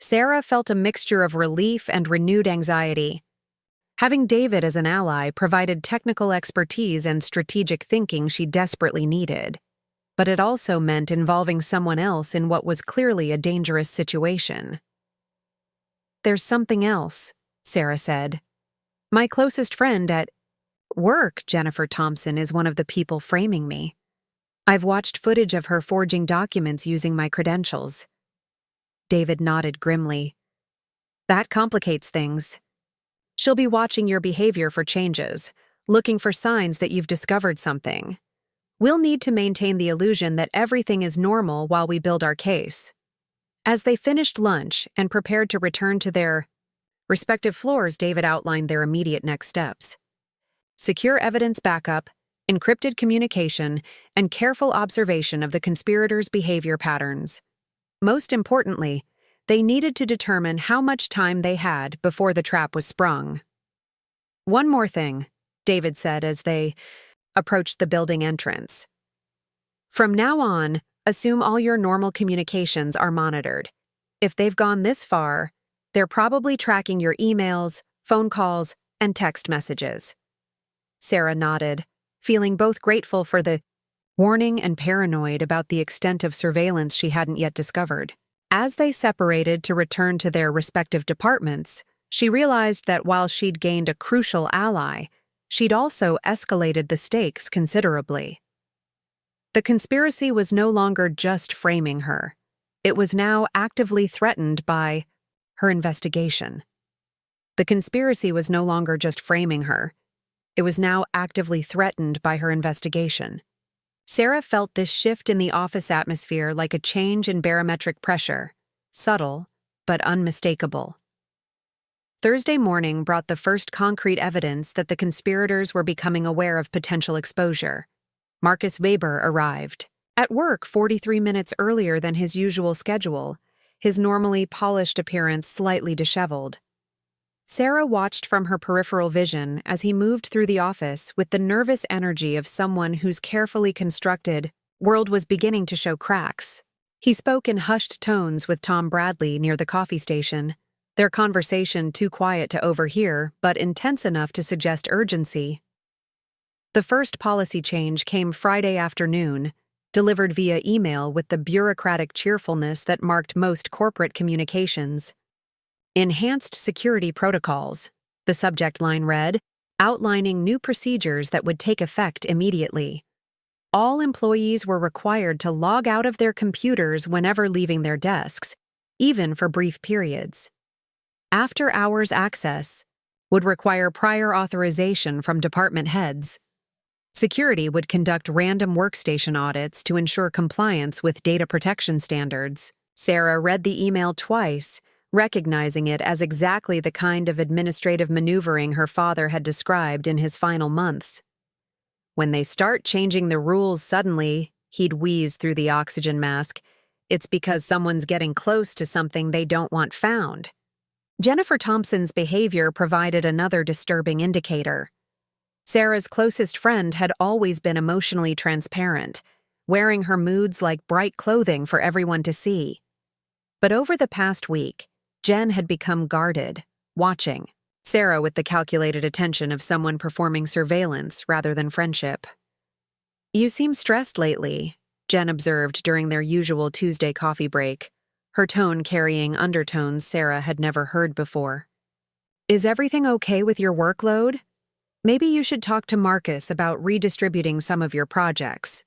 Sarah felt a mixture of relief and renewed anxiety. Having David as an ally provided technical expertise and strategic thinking she desperately needed, but it also meant involving someone else in what was clearly a dangerous situation. There's something else, Sarah said. My closest friend at work, Jennifer Thompson, is one of the people framing me. I've watched footage of her forging documents using my credentials. David nodded grimly. That complicates things. She'll be watching your behavior for changes, looking for signs that you've discovered something. We'll need to maintain the illusion that everything is normal while we build our case. As they finished lunch and prepared to return to their respective floors, David outlined their immediate next steps. Secure evidence backup, encrypted communication, and careful observation of the conspirators' behavior patterns. Most importantly, they needed to determine how much time they had before the trap was sprung. One more thing, David said as they approached the building entrance. From now on, assume all your normal communications are monitored. If they've gone this far, they're probably tracking your emails, phone calls, and text messages. Sarah nodded, feeling both grateful for the warning and paranoid about the extent of surveillance she hadn't yet discovered. As they separated to return to their respective departments, she realized that while she'd gained a crucial ally, she'd also escalated the stakes considerably. The conspiracy was no longer just framing her. It was now actively threatened by her investigation. The conspiracy was no longer just framing her. It was now actively threatened by her investigation. Sarah felt this shift in the office atmosphere like a change in barometric pressure, subtle but unmistakable. Thursday morning brought the first concrete evidence that the conspirators were becoming aware of potential exposure. Marcus Weber arrived. At work 43 minutes earlier than his usual schedule, his normally polished appearance slightly disheveled. Sarah watched from her peripheral vision as he moved through the office with the nervous energy of someone whose carefully constructed world was beginning to show cracks. He spoke in hushed tones with Tom Bradley near the coffee station, their conversation too quiet to overhear but intense enough to suggest urgency. The first policy change came Friday afternoon, delivered via email with the bureaucratic cheerfulness that marked most corporate communications. Enhanced security protocols, the subject line read, outlining new procedures that would take effect immediately. All employees were required to log out of their computers whenever leaving their desks, even for brief periods. After-hours access would require prior authorization from department heads. Security would conduct random workstation audits to ensure compliance with data protection standards. Sarah read the email twice, recognizing it as exactly the kind of administrative maneuvering her father had described in his final months. When they start changing the rules suddenly, he'd wheeze through the oxygen mask, it's because someone's getting close to something they don't want found. Jennifer Thompson's behavior provided another disturbing indicator. Sarah's closest friend had always been emotionally transparent, wearing her moods like bright clothing for everyone to see. But over the past week, Jen had become guarded, watching, Sarah with the calculated attention of someone performing surveillance rather than friendship. You seem stressed lately, Jen observed during their usual Tuesday coffee break. her tone carrying undertones Sarah had never heard before. "Is everything okay with your workload? Maybe you should talk to Marcus about redistributing some of your projects."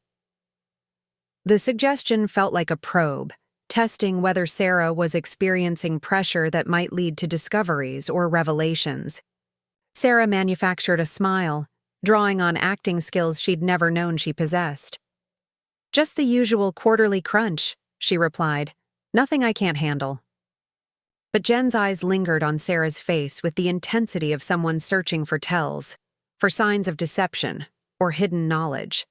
The suggestion felt like a probe, testing whether Sarah was experiencing pressure that might lead to discoveries or revelations. Sarah manufactured a smile, drawing on acting skills she'd never known she possessed. "Just the usual quarterly crunch," she replied. "Nothing I can't handle." But Jen's eyes lingered on Sarah's face with the intensity of someone searching for tells, for signs of deception or hidden knowledge.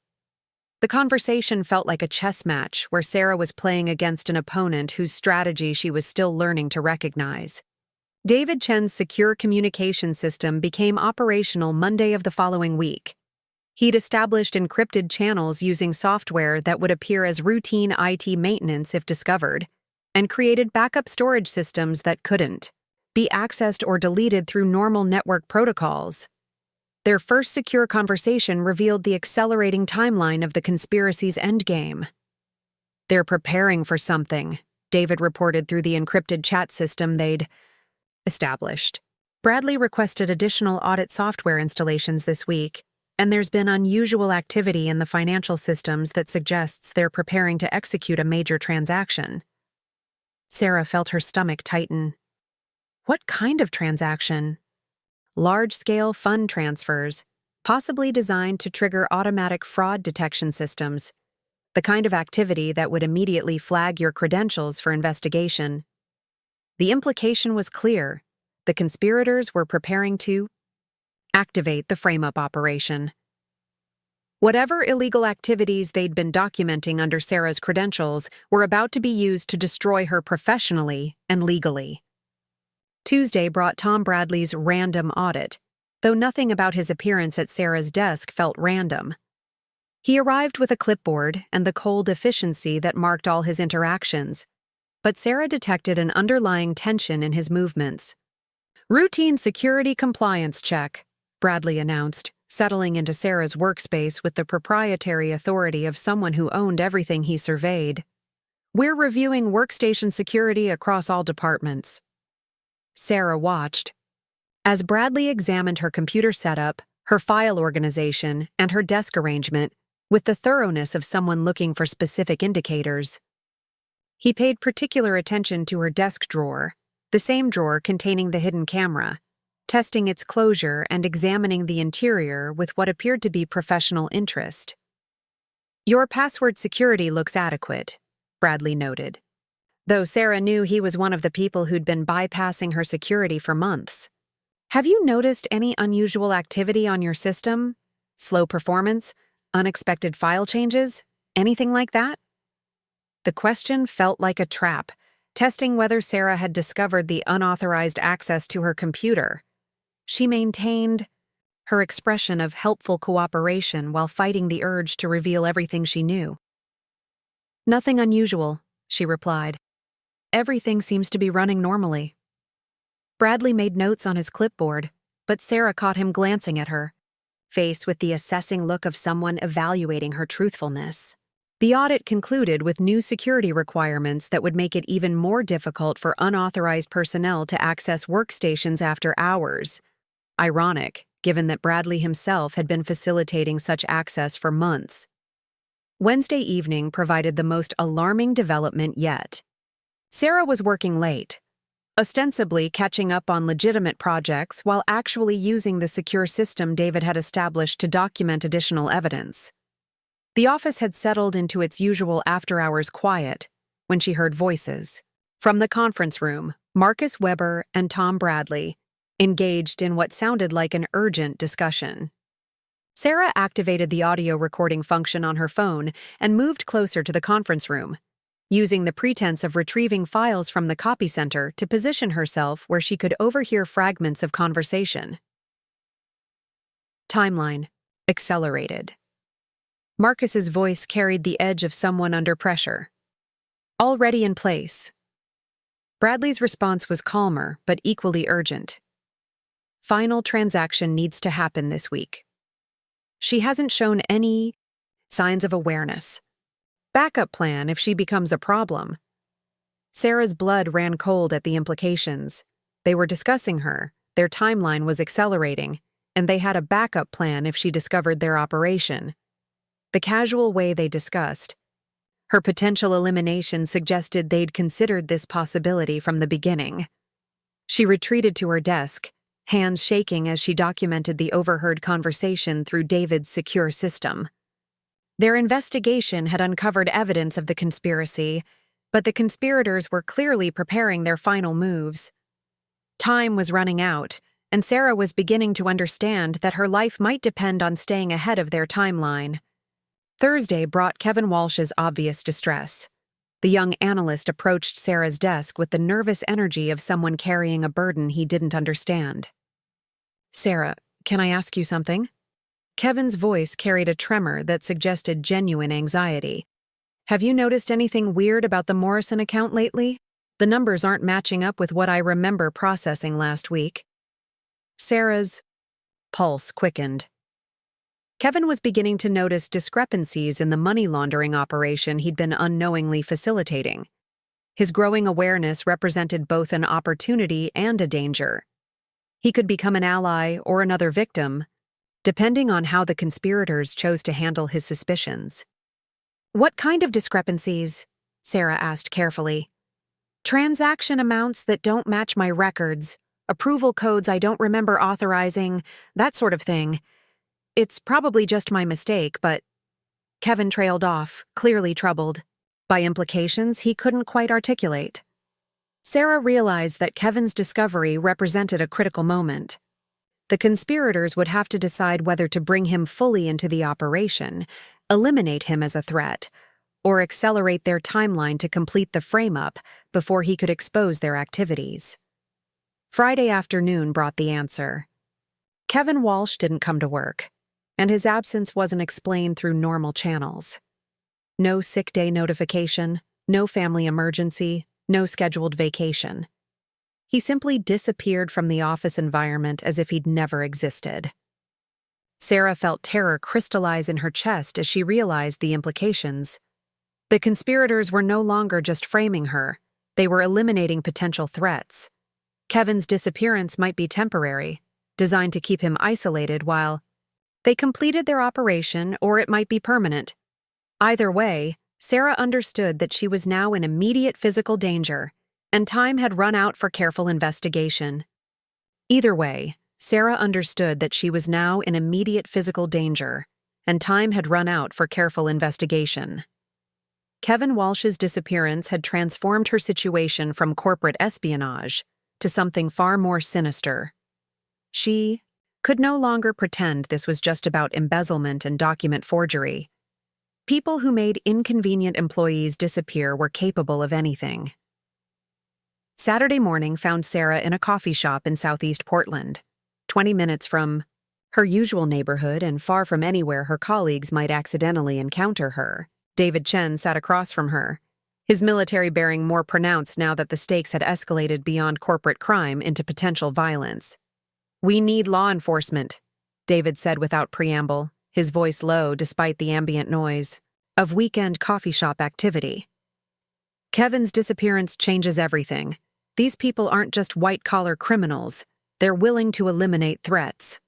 The conversation felt like a chess match where Sarah was playing against an opponent whose strategy she was still learning to recognize. David Chen's secure communication system became operational Monday of the following week. He'd established encrypted channels using software that would appear as routine IT maintenance if discovered, and created backup storage systems that couldn't be accessed or deleted through normal network protocols. Their first secure conversation revealed the accelerating timeline of the conspiracy's endgame. "They're preparing for something," David reported through the encrypted chat system they'd established. "Bradley requested additional audit software installations this week, and there's been unusual activity in the financial systems that suggests they're preparing to execute a major transaction." Sarah felt her stomach tighten. What kind of transaction? Large-scale fund transfers, possibly designed to trigger automatic fraud detection systems, the kind of activity that would immediately flag your credentials for investigation. The implication was clear. The conspirators were preparing to activate the frame-up operation. Whatever illegal activities they'd been documenting under Sarah's credentials were about to be used to destroy her professionally and legally. Tuesday brought Tom Bradley's random audit, though nothing about his appearance at Sarah's desk felt random. He arrived with a clipboard and the cold efficiency that marked all his interactions, but Sarah detected an underlying tension in his movements. "Routine security compliance check," Bradley announced, settling into Sarah's workspace with the proprietary authority of someone who owned everything he surveyed. "We're reviewing workstation security across all departments." Sarah watched. As Bradley examined her computer setup, her file organization, and her desk arrangement with the thoroughness of someone looking for specific indicators. He paid particular attention to her desk drawer, the same drawer containing the hidden camera, testing its closure and examining the interior with what appeared to be professional interest. "Your password security looks adequate," Bradley noted, though Sarah knew he was one of the people who'd been bypassing her security for months. "Have you noticed any unusual activity on your system? Slow performance? Unexpected file changes? Anything like that?" The question felt like a trap, testing whether Sarah had discovered the unauthorized access to her computer. She maintained her expression of helpful cooperation while fighting the urge to reveal everything she knew. "Nothing unusual," she replied. "Everything seems to be running normally." Bradley made notes on his clipboard, but Sarah caught him glancing at her, faced with the assessing look of someone evaluating her truthfulness. The audit concluded with new security requirements that would make it even more difficult for unauthorized personnel to access workstations after hours. Ironic, given that Bradley himself had been facilitating such access for months. Wednesday evening provided the most alarming development yet. Sarah was working late, ostensibly catching up on legitimate projects while actually using the secure system David had established to document additional evidence. The office had settled into its usual after-hours quiet when she heard voices. From the conference room, Marcus Weber and Tom Bradley engaged in what sounded like an urgent discussion. Sarah activated the audio recording function on her phone and moved closer to the conference room, using the pretense of retrieving files from the copy center to position herself where she could overhear fragments of conversation. Timeline accelerated. Marcus's voice carried the edge of someone under pressure. "Already in place." Bradley's response was calmer but equally urgent. "Final transaction needs to happen this week. She hasn't shown any signs of awareness. Backup plan if she becomes a problem." Sarah's blood ran cold at the implications. They were discussing her, their timeline was accelerating, and they had a backup plan if she discovered their operation. The casual way they discussed her potential elimination suggested they'd considered this possibility from the beginning. She retreated to her desk, hands shaking as she documented the overheard conversation through David's secure system. Their investigation had uncovered evidence of the conspiracy, but the conspirators were clearly preparing their final moves. Time was running out, and Sarah was beginning to understand that her life might depend on staying ahead of their timeline. Thursday brought Kevin Walsh's obvious distress. The young analyst approached Sarah's desk with the nervous energy of someone carrying a burden he didn't understand. "Sarah, can I ask you something?" Kevin's voice carried a tremor that suggested genuine anxiety. "Have you noticed anything weird about the Morrison account lately? The numbers aren't matching up with what I remember processing last week." Sarah's pulse quickened. Kevin was beginning to notice discrepancies in the money laundering operation he'd been unknowingly facilitating. His growing awareness represented both an opportunity and a danger. He could become an ally or another victim, depending on how the conspirators chose to handle his suspicions. "What kind of discrepancies?" Sarah asked carefully. "Transaction amounts that don't match my records, approval codes I don't remember authorizing, that sort of thing. It's probably just my mistake, but—" Kevin trailed off, clearly troubled. By implications he couldn't quite articulate. Sarah realized that Kevin's discovery represented a critical moment. The conspirators would have to decide whether to bring him fully into the operation, eliminate him as a threat, or accelerate their timeline to complete the frame-up before he could expose their activities. Friday afternoon brought the answer. Kevin Walsh didn't come to work, and his absence wasn't explained through normal channels. No sick day notification, no family emergency, no scheduled vacation. He simply disappeared from the office environment as if he'd never existed. Sarah felt terror crystallize in her chest as she realized the implications. The conspirators were no longer just framing her, they were eliminating potential threats. Kevin's disappearance might be temporary, designed to keep him isolated while they completed their operation, or it might be permanent. Either way, Sarah understood that she was now in immediate physical danger, and time had run out for careful investigation. Either way, Sarah understood that she was now in immediate physical danger, and time had run out for careful investigation. Kevin Walsh's disappearance had transformed her situation from corporate espionage to something far more sinister. She could no longer pretend this was just about embezzlement and document forgery. People who made inconvenient employees disappear were capable of anything. Saturday morning found Sarah in a coffee shop in southeast Portland, 20 minutes from her usual neighborhood and far from anywhere her colleagues might accidentally encounter her. David Chen sat across from her, his military bearing more pronounced now that the stakes had escalated beyond corporate crime into potential violence. "We need law enforcement," David said without preamble, his voice low despite the ambient noise of weekend coffee shop activity. "Kevin's disappearance changes everything. These people aren't just white-collar criminals, they're willing to eliminate threats."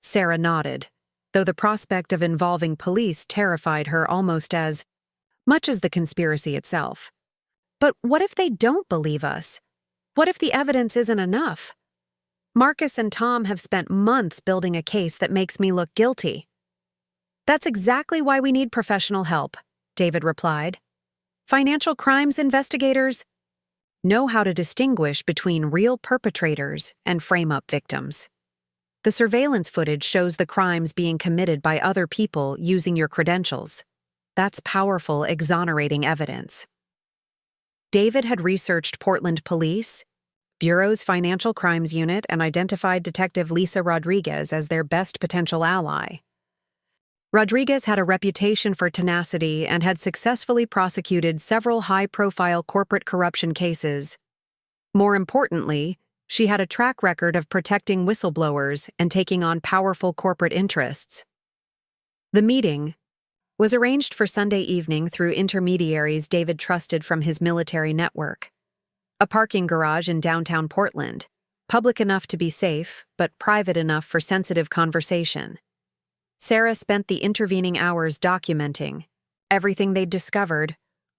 Sarah nodded, though the prospect of involving police terrified her almost as much as the conspiracy itself. "But what if they don't believe us? What if the evidence isn't enough? Marcus and Tom have spent months building a case that makes me look guilty." "That's exactly why we need professional help," David replied. "Financial crimes investigators know how to distinguish between real perpetrators and frame-up victims. The surveillance footage shows the crimes being committed by other people using your credentials. That's powerful, exonerating evidence." David had researched Portland Police Bureau's Financial Crimes Unit and identified Detective Lisa Rodriguez as their best potential ally. Rodriguez had a reputation for tenacity and had successfully prosecuted several high-profile corporate corruption cases. More importantly, she had a track record of protecting whistleblowers and taking on powerful corporate interests. The meeting, was arranged for Sunday evening through intermediaries David trusted from his military network. A parking garage in downtown Portland, public enough to be safe, but private enough for sensitive conversation. Sarah spent the intervening hours documenting everything they'd discovered,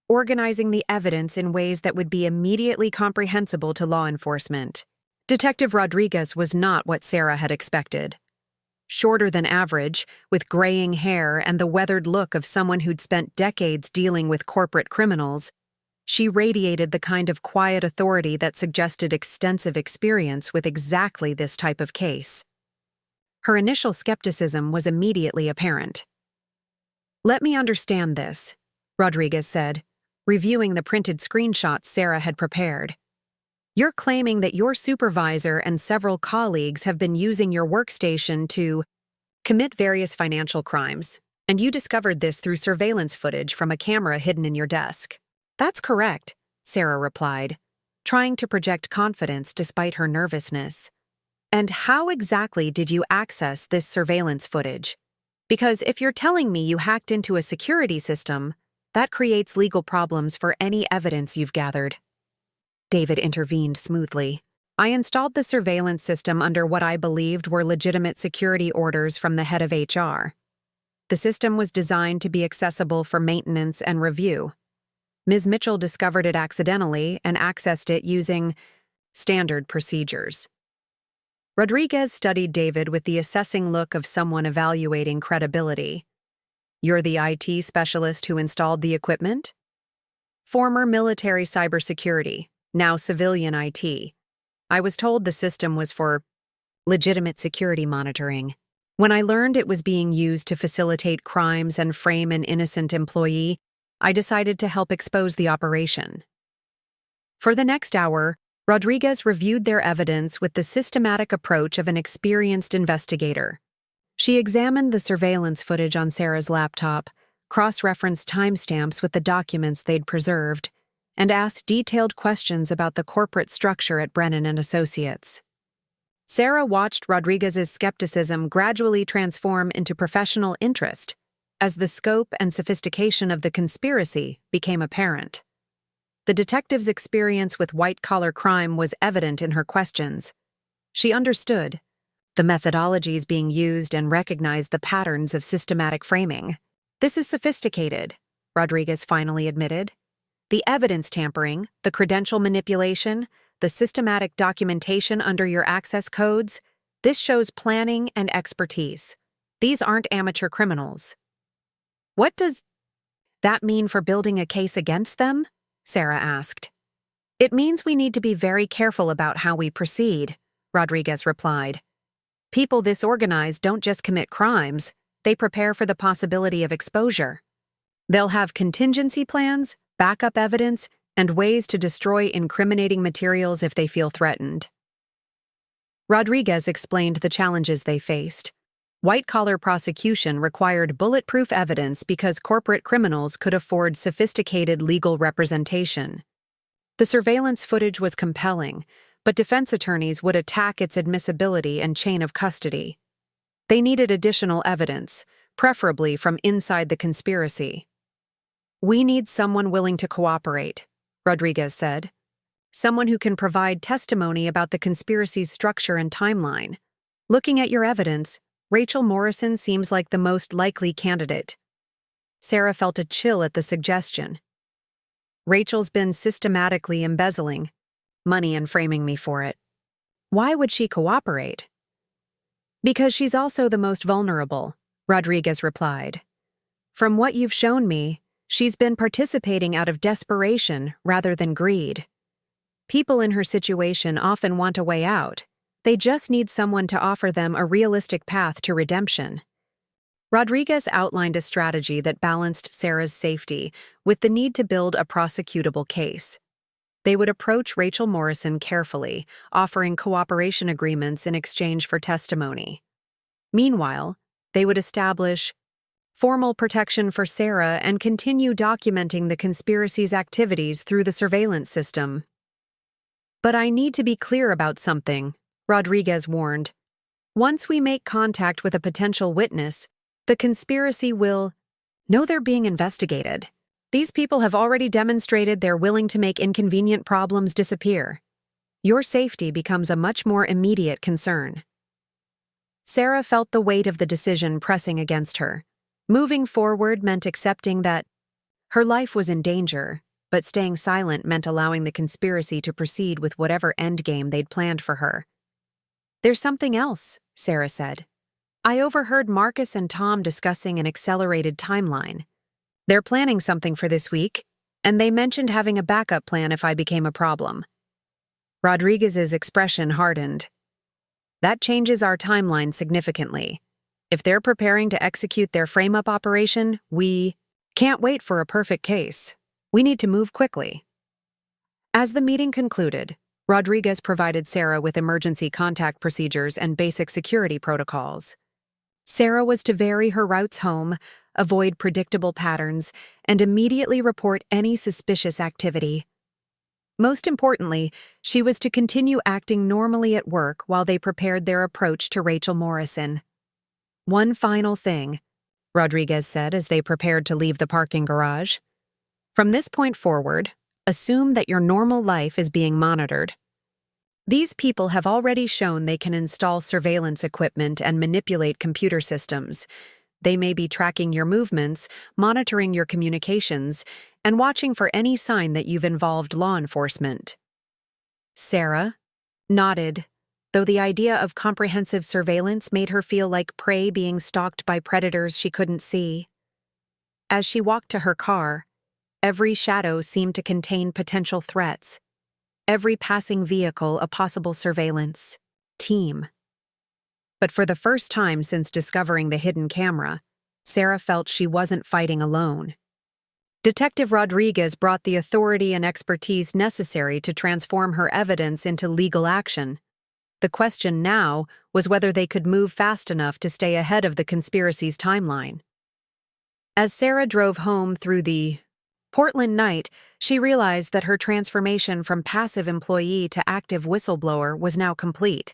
organizing the evidence in ways that would be immediately comprehensible to law enforcement. Detective Rodriguez was not what Sarah had expected. Shorter than average, with graying hair and the weathered look of someone who'd spent decades dealing with corporate criminals, she radiated the kind of quiet authority that suggested extensive experience with exactly this type of case. Her initial skepticism was immediately apparent. "Let me understand this," Rodriguez said, reviewing the printed screenshots Sarah had prepared. "You're claiming that your supervisor and several colleagues have been using your workstation to commit various financial crimes, and you discovered this through surveillance footage from a camera hidden in your desk." "That's correct," Sarah replied, trying to project confidence despite her nervousness. "And how exactly did you access this surveillance footage? Because if you're telling me you hacked into a security system, that creates legal problems for any evidence you've gathered." David intervened smoothly. "I installed the surveillance system under what I believed were legitimate security orders from the head of HR. The system was designed to be accessible for maintenance and review. Ms. Mitchell discovered it accidentally and accessed it using standard procedures." Rodriguez studied David with the assessing look of someone evaluating credibility. "You're the IT specialist who installed the equipment?" "Former military cybersecurity, now civilian IT. I was told the system was for legitimate security monitoring. When I learned it was being used to facilitate crimes and frame an innocent employee, I decided to help expose the operation." For the next hour, Rodriguez reviewed their evidence with the systematic approach of an experienced investigator. She examined the surveillance footage on Sarah's laptop, cross-referenced timestamps with the documents they'd preserved, and asked detailed questions about the corporate structure at Brennan Associates. Sarah watched Rodriguez's skepticism gradually transform into professional interest as the scope and sophistication of the conspiracy became apparent. The detective's experience with white-collar crime was evident in her questions. She understood the methodologies being used and recognized the patterns of systematic framing. "This is sophisticated," Rodriguez finally admitted. "The evidence tampering, the credential manipulation, the systematic documentation under your access codes, this shows planning and expertise. These aren't amateur criminals." "What does that mean for building a case against them?" Sarah asked. "It means we need to be very careful about how we proceed," Rodriguez replied. "People this organized don't just commit crimes, they prepare for the possibility of exposure. They'll have contingency plans, backup evidence, and ways to destroy incriminating materials if they feel threatened." Rodriguez explained the challenges they faced. White-collar prosecution required bulletproof evidence because corporate criminals could afford sophisticated legal representation. The surveillance footage was compelling, but defense attorneys would attack its admissibility and chain of custody. They needed additional evidence, preferably from inside the conspiracy. "We need someone willing to cooperate," Rodriguez said. "Someone who can provide testimony about the conspiracy's structure and timeline. Looking at your evidence, Rachel Morrison seems like the most likely candidate." Sarah felt a chill at the suggestion. "Rachel's been systematically embezzling money and framing me for it." "Why would she cooperate?" "Because she's also the most vulnerable," Rodriguez replied. "From what you've shown me, she's been participating out of desperation rather than greed. People in her situation often want a way out. They just need someone to offer them a realistic path to redemption." Rodriguez outlined a strategy that balanced Sarah's safety with the need to build a prosecutable case. They would approach Rachel Morrison carefully, offering cooperation agreements in exchange for testimony. Meanwhile, they would establish formal protection for Sarah and continue documenting the conspiracy's activities through the surveillance system. "But I need to be clear about something," Rodriguez warned. "Once we make contact with a potential witness, the conspiracy will Know they're being investigated. These people have already demonstrated they're willing to make inconvenient problems disappear. Your safety becomes a much more immediate concern. Sarah felt the weight of the decision pressing against her. Moving forward meant accepting that her life was in danger, but staying silent meant allowing the conspiracy to proceed with whatever endgame they'd planned for her. "There's something else," Sarah said. "I overheard Marcus and Tom discussing an accelerated timeline. They're planning something for this week, and they mentioned having a backup plan if I became a problem." Rodriguez's expression hardened. "That changes our timeline significantly. If they're preparing to execute their frame-up operation, we can't wait for a perfect case. We need to move quickly." As the meeting concluded, Rodriguez provided Sarah with emergency contact procedures and basic security protocols. Sarah was to vary her routes home, avoid predictable patterns, and immediately report any suspicious activity. Most importantly, she was to continue acting normally at work while they prepared their approach to Rachel Morrison. "One final thing," Rodriguez said as they prepared to leave the parking garage. "From this point forward, assume that your normal life is being monitored. These people have already shown they can install surveillance equipment and manipulate computer systems. They may be tracking your movements, monitoring your communications, and watching for any sign that you've involved law enforcement." Sarah nodded, though the idea of comprehensive surveillance made her feel like prey being stalked by predators she couldn't see. As she walked to her car, every shadow seemed to contain potential threats. Every passing vehicle a possible surveillance team. But for the first time since discovering the hidden camera, Sarah felt she wasn't fighting alone. Detective Rodriguez brought the authority and expertise necessary to transform her evidence into legal action. The question now was whether they could move fast enough to stay ahead of the conspiracy's timeline. As Sarah drove home through the Portland night, she realized that her transformation from passive employee to active whistleblower was now complete.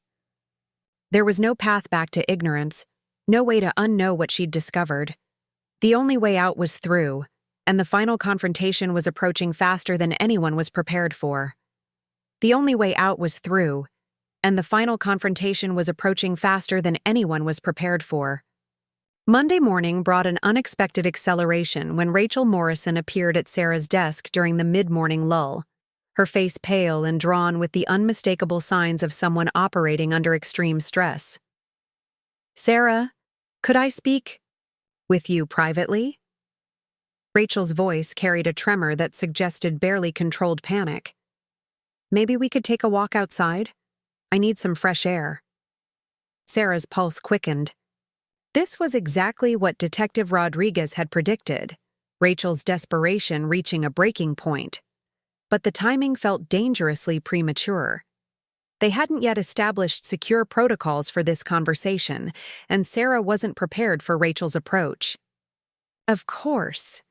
There was no path back to ignorance, no way to unknow what she'd discovered. The only way out was through, and the final confrontation was approaching faster than anyone was prepared for. The only way out was through, and the final confrontation was approaching faster than anyone was prepared for. Monday morning brought an unexpected acceleration when Rachel Morrison appeared at Sarah's desk during the mid-morning lull, her face pale and drawn with the unmistakable signs of someone operating under extreme stress. "Sarah, could I speak with you privately?" Rachel's voice carried a tremor that suggested barely controlled panic. "Maybe we could take a walk outside? I need some fresh air." Sarah's pulse quickened. This was exactly what Detective Rodriguez had predicted, Rachel's desperation reaching a breaking point. But the timing felt dangerously premature. They hadn't yet established secure protocols for this conversation, and Sarah wasn't prepared for Rachel's approach. "Of course,"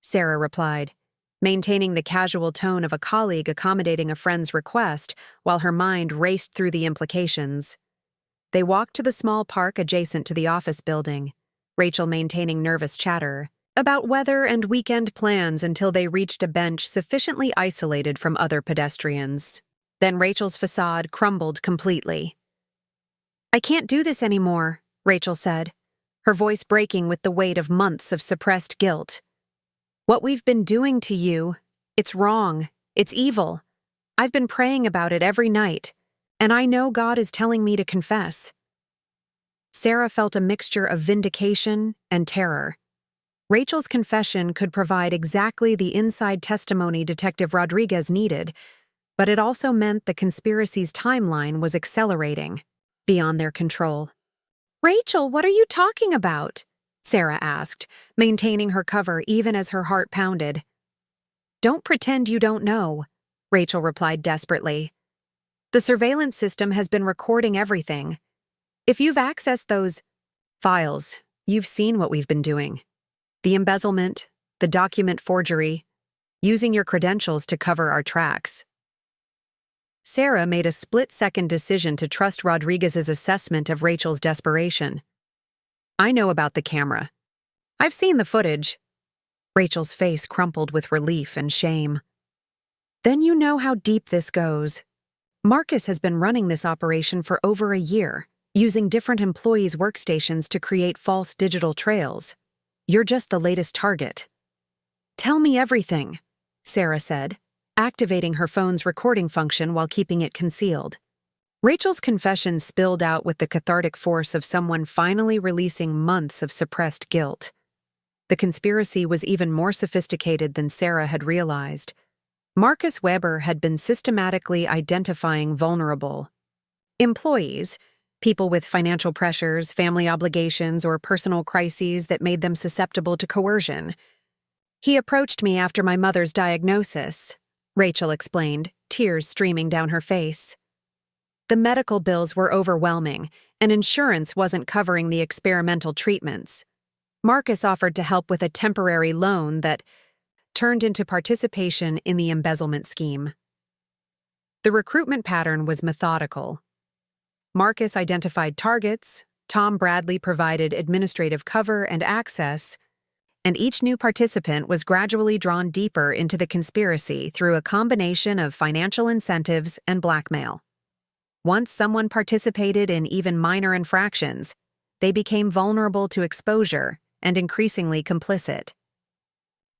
Sarah replied, maintaining the casual tone of a colleague accommodating a friend's request while her mind raced through the implications. They walked to the small park adjacent to the office building, Rachel maintaining nervous chatter about weather and weekend plans until they reached a bench sufficiently isolated from other pedestrians. Then Rachel's facade crumbled completely. "I can't do this anymore," Rachel said, her voice breaking with the weight of months of suppressed guilt. "What we've been doing to you, it's wrong, it's evil. I've been praying about it every night, and I know God is telling me to confess." Sarah felt a mixture of vindication and terror. Rachel's confession could provide exactly the inside testimony Detective Rodriguez needed, but it also meant the conspiracy's timeline was accelerating, beyond their control. "Rachel, what are you talking about?" Sarah asked, maintaining her cover even as her heart pounded. "Don't pretend you don't know," Rachel replied desperately. "The surveillance system has been recording everything. If you've accessed those files, you've seen what we've been doing. The embezzlement, the document forgery, using your credentials to cover our tracks." Sarah made a split-second decision to trust Rodriguez's assessment of Rachel's desperation. "I know about the camera. I've seen the footage. Rachel's face crumpled with relief and shame. Then you know how deep this goes. Marcus has been running this operation for over a year, using different employees' workstations to create false digital trails. You're just the latest target. Tell me everything, Sarah said, activating her phone's recording function while keeping it concealed. Rachel's confession spilled out with the cathartic force of someone finally releasing months of suppressed guilt. The conspiracy was even more sophisticated than Sarah had realized. Marcus Weber had been systematically identifying vulnerable employees, people with financial pressures, family obligations, or personal crises that made them susceptible to coercion. He approached me after my mother's diagnosis, Rachel explained, tears streaming down her face. The medical bills were overwhelming, and insurance wasn't covering the experimental treatments. Marcus offered to help with a temporary loan that turned into participation in the embezzlement scheme. The recruitment pattern was methodical. Marcus identified targets, Tom Bradley provided administrative cover and access, and each new participant was gradually drawn deeper into the conspiracy through a combination of financial incentives and blackmail. Once someone participated in even minor infractions, they became vulnerable to exposure and increasingly complicit.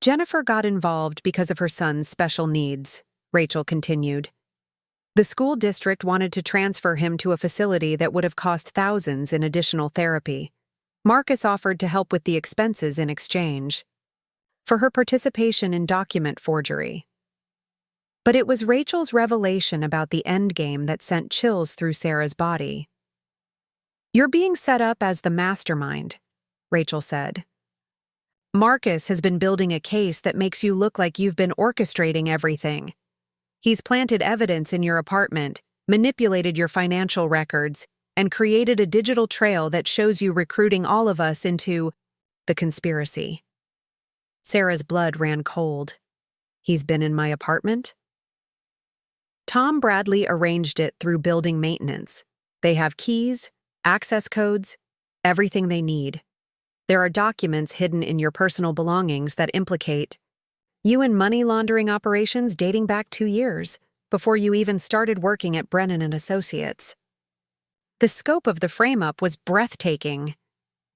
Jennifer got involved because of her son's special needs, Rachel continued. The school district wanted to transfer him to a facility that would have cost thousands in additional therapy. Marcus offered to help with the expenses in exchange for her participation in document forgery. But it was Rachel's revelation about the endgame that sent chills through Sarah's body. You're being set up as the mastermind, Rachel said. Marcus has been building a case that makes you look like you've been orchestrating everything. He's planted evidence in your apartment, manipulated your financial records, and created a digital trail that shows you recruiting all of us into the conspiracy. Sarah's blood ran cold. He's been in my apartment? Tom Bradley arranged it through building maintenance. They have keys, access codes, everything they need. There are documents hidden in your personal belongings that implicate you in money laundering operations dating back 2 years, before you even started working at Brennan Associates. The scope of the frame-up was breathtaking.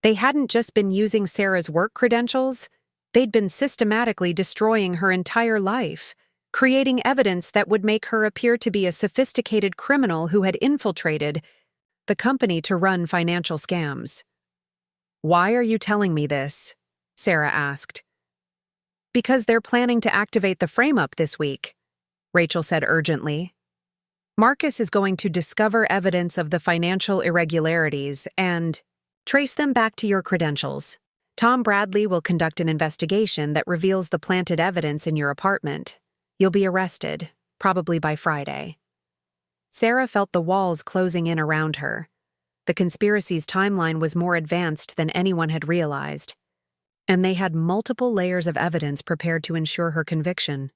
They hadn't just been using Sarah's work credentials, they'd been systematically destroying her entire life, creating evidence that would make her appear to be a sophisticated criminal who had infiltrated the company to run financial scams. Why are you telling me this? Sarah asked. Because they're planning to activate the frame-up this week, Rachel said urgently. Marcus is going to discover evidence of the financial irregularities and trace them back to your credentials. Tom Bradley will conduct an investigation that reveals the planted evidence in your apartment. You'll be arrested, probably by Friday. Sarah felt the walls closing in around her. The conspiracy's timeline was more advanced than anyone had realized, and they had multiple layers of evidence prepared to ensure her conviction.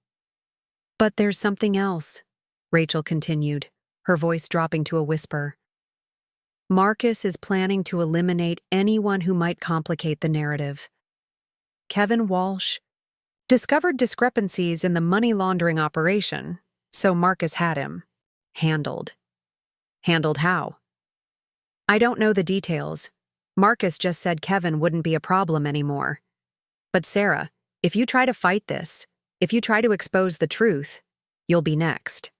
But there's something else, Rachel continued, her voice dropping to a whisper. Marcus is planning to eliminate anyone who might complicate the narrative. Kevin Walsh discovered discrepancies in the money laundering operation, so Marcus had him handled. Handled how? I don't know the details. Marcus just said Kevin wouldn't be a problem anymore. But Sarah, if you try to fight this, if you try to expose the truth, you'll be next.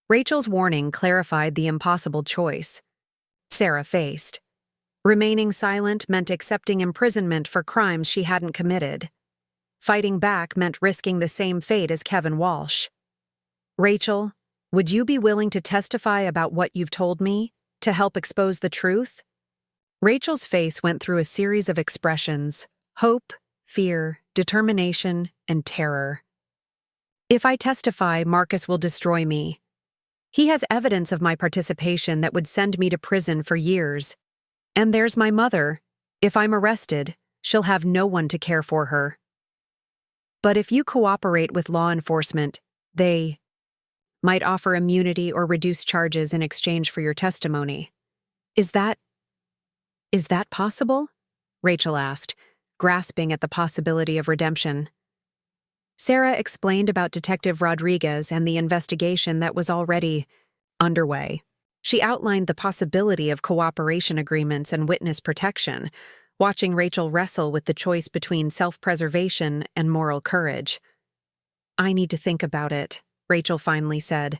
Rachel's warning clarified the impossible choice Sarah faced. Remaining silent meant accepting imprisonment for crimes she hadn't committed. Fighting back meant risking the same fate as Kevin Walsh. Rachel, would you be willing to testify about what you've told me, to help expose the truth? Rachel's face went through a series of expressions: hope, fear, determination, and terror. If I testify, Marcus will destroy me. He has evidence of my participation that would send me to prison for years. And there's my mother. If I'm arrested, she'll have no one to care for her. But if you cooperate with law enforcement, they might offer immunity or reduce charges in exchange for your testimony. Is that possible? Rachel asked, grasping at the possibility of redemption. Sarah explained about Detective Rodriguez and the investigation that was already underway. She outlined the possibility of cooperation agreements and witness protection, watching Rachel wrestle with the choice between self-preservation and moral courage. "I need to think about it," Rachel finally said.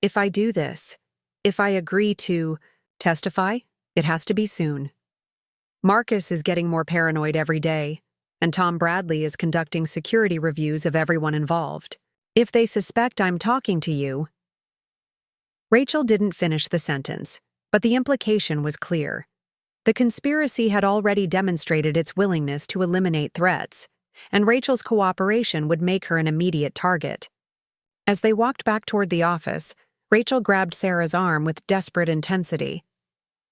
"If I do this, if I agree to testify, it has to be soon. Marcus is getting more paranoid every day, and Tom Bradley is conducting security reviews of everyone involved. If they suspect I'm talking to you—" Rachel didn't finish the sentence, but the implication was clear. The conspiracy had already demonstrated its willingness to eliminate threats, and Rachel's cooperation would make her an immediate target. As they walked back toward the office, Rachel grabbed Sarah's arm with desperate intensity.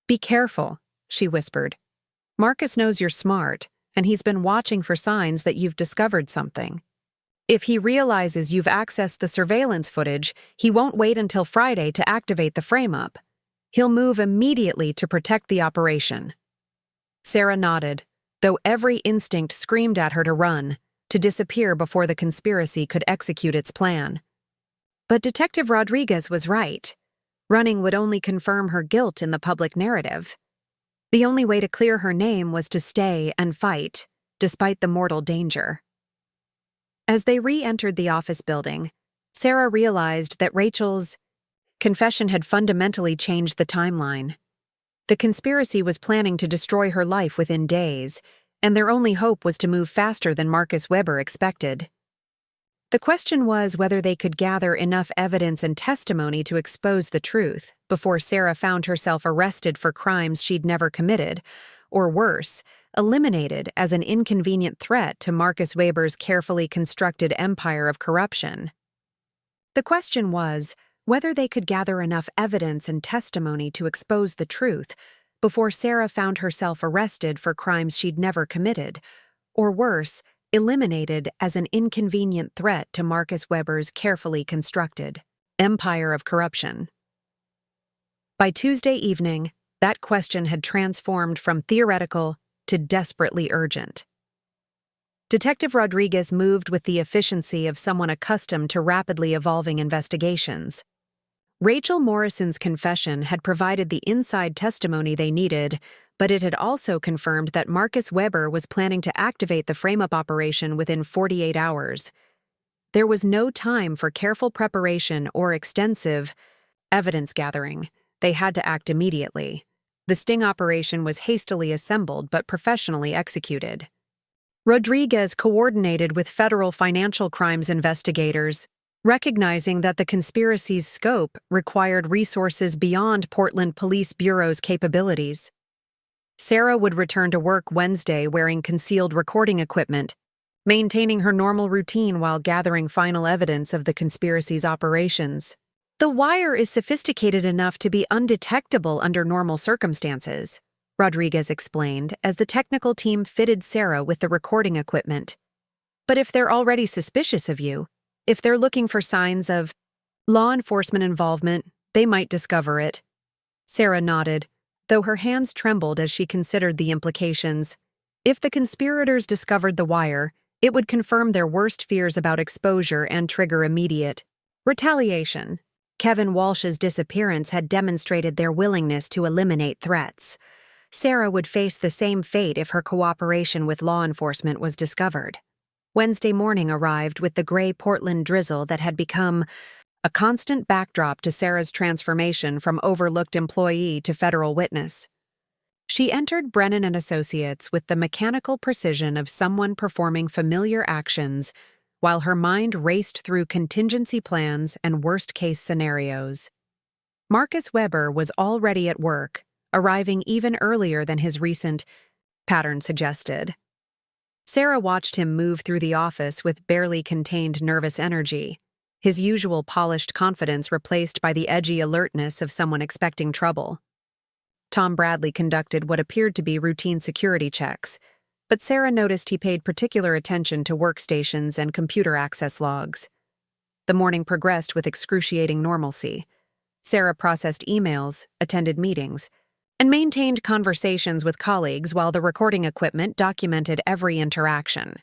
"Be careful," she whispered. "Marcus knows you're smart, and he's been watching for signs that you've discovered something. If he realizes you've accessed the surveillance footage, he won't wait until Friday to activate the frame-up. He'll move immediately to protect the operation." Sarah nodded, though every instinct screamed at her to run, to disappear before the conspiracy could execute its plan. But Detective Rodriguez was right. Running would only confirm her guilt in the public narrative. The only way to clear her name was to stay and fight, despite the mortal danger. As they re-entered the office building, Sarah realized that Rachel's confession had fundamentally changed the timeline. The conspiracy was planning to destroy her life within days, and their only hope was to move faster than Marcus Weber expected. The question was whether they could gather enough evidence and testimony to expose the truth before Sarah found herself arrested for crimes she'd never committed, or worse, eliminated as an inconvenient threat to Marcus Weber's carefully constructed empire of corruption. The question was whether they could gather enough evidence and testimony to expose the truth before Sarah found herself arrested for crimes she'd never committed, or worse, eliminated as an inconvenient threat to Marcus Weber's carefully constructed empire of corruption. By Tuesday evening, that question had transformed from theoretical to desperately urgent. Detective Rodriguez moved with the efficiency of someone accustomed to rapidly evolving investigations. Rachel Morrison's confession had provided the inside testimony they needed, but it had also confirmed that Marcus Weber was planning to activate the frame-up operation within 48 hours. There was no time for careful preparation or extensive evidence gathering. They had to act immediately. The sting operation was hastily assembled but professionally executed. Rodriguez coordinated with federal financial crimes investigators, recognizing that the conspiracy's scope required resources beyond Portland Police Bureau's capabilities. Sarah would return to work Wednesday wearing concealed recording equipment, maintaining her normal routine while gathering final evidence of the conspiracy's operations. "The wire is sophisticated enough to be undetectable under normal circumstances," Rodriguez explained as the technical team fitted Sarah with the recording equipment. "But if they're already suspicious of you, if they're looking for signs of law enforcement involvement, they might discover it." Sarah nodded, though her hands trembled as she considered the implications. If the conspirators discovered the wire, it would confirm their worst fears about exposure and trigger immediate retaliation. Kevin Walsh's disappearance had demonstrated their willingness to eliminate threats. Sarah would face the same fate if her cooperation with law enforcement was discovered. Wednesday morning arrived with the gray Portland drizzle that had become a constant backdrop to Sarah's transformation from overlooked employee to federal witness. She entered Brennan Associates with the mechanical precision of someone performing familiar actions while her mind raced through contingency plans and worst-case scenarios. Marcus Weber was already at work, arriving even earlier than his recent pattern suggested. Sarah watched him move through the office with barely contained nervous energy, his usual polished confidence replaced by the edgy alertness of someone expecting trouble. Tom Bradley conducted what appeared to be routine security checks, but Sarah noticed he paid particular attention to workstations and computer access logs. The morning progressed with excruciating normalcy. Sarah processed emails, attended meetings, and maintained conversations with colleagues while the recording equipment documented every interaction.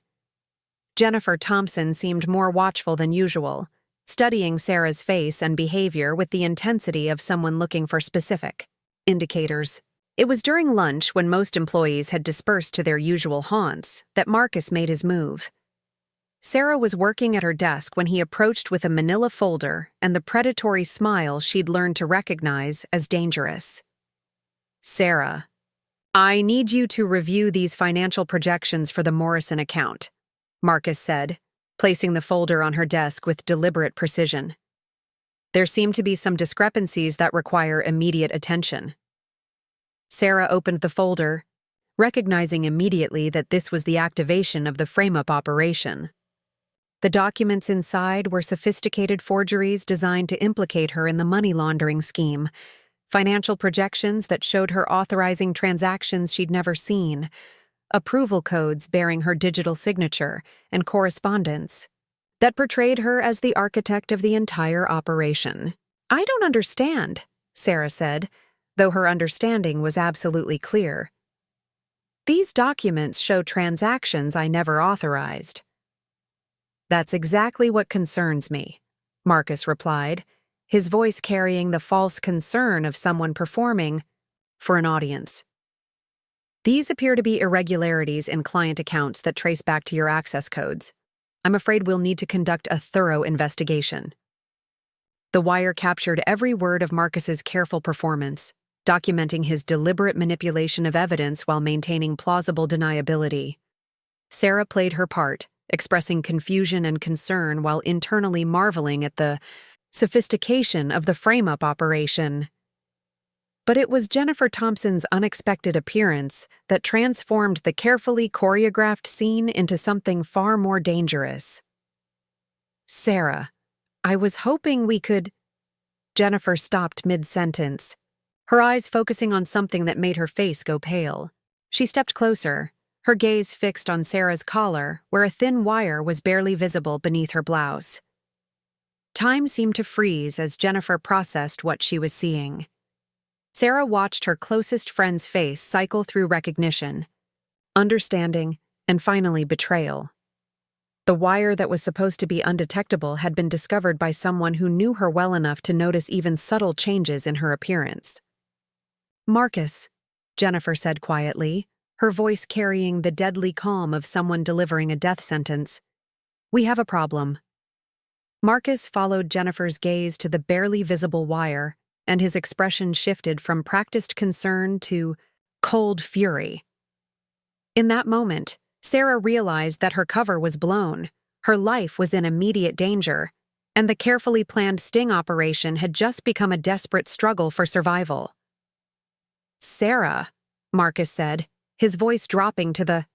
Jennifer Thompson seemed more watchful than usual, studying Sarah's face and behavior with the intensity of someone looking for specific indicators. It was during lunch, when most employees had dispersed to their usual haunts, that Marcus made his move. Sarah was working at her desk when he approached with a manila folder and the predatory smile she'd learned to recognize as dangerous. "Sarah, I need you to review these financial projections for the Morrison account," Marcus said, placing the folder on her desk with deliberate precision. "There seem to be some discrepancies that require immediate attention." Sarah opened the folder, recognizing immediately that this was the activation of the frame-up operation. The documents inside were sophisticated forgeries designed to implicate her in the money laundering scheme, financial projections that showed her authorizing transactions she'd never seen, approval codes bearing her digital signature, and correspondence that portrayed her as the architect of the entire operation. "I don't understand," Sarah said, though her understanding was absolutely clear. "These documents show transactions I never authorized." "That's exactly what concerns me," Marcus replied, his voice carrying the false concern of someone performing for an audience. "These appear to be irregularities in client accounts that trace back to your access codes. I'm afraid we'll need to conduct a thorough investigation." The wire captured every word of Marcus's careful performance, documenting his deliberate manipulation of evidence while maintaining plausible deniability. Sarah played her part, expressing confusion and concern while internally marveling at the sophistication of the frame-up operation. But it was Jennifer Thompson's unexpected appearance that transformed the carefully choreographed scene into something far more dangerous. "Sarah, I was hoping we could—" Jennifer stopped mid-sentence, her eyes focusing on something that made her face go pale. She stepped closer, her gaze fixed on Sarah's collar, where a thin wire was barely visible beneath her blouse. Time seemed to freeze as Jennifer processed what she was seeing. Sarah watched her closest friend's face cycle through recognition, understanding, and finally betrayal. The wire that was supposed to be undetectable had been discovered by someone who knew her well enough to notice even subtle changes in her appearance. "Marcus," Jennifer said quietly, her voice carrying the deadly calm of someone delivering a death sentence, "we have a problem." Marcus followed Jennifer's gaze to the barely visible wire, and his expression shifted from practiced concern to cold fury. In that moment, Sarah realized that her cover was blown, her life was in immediate danger, and the carefully planned sting operation had just become a desperate struggle for survival. "Sarah," Marcus said, his voice dropping to the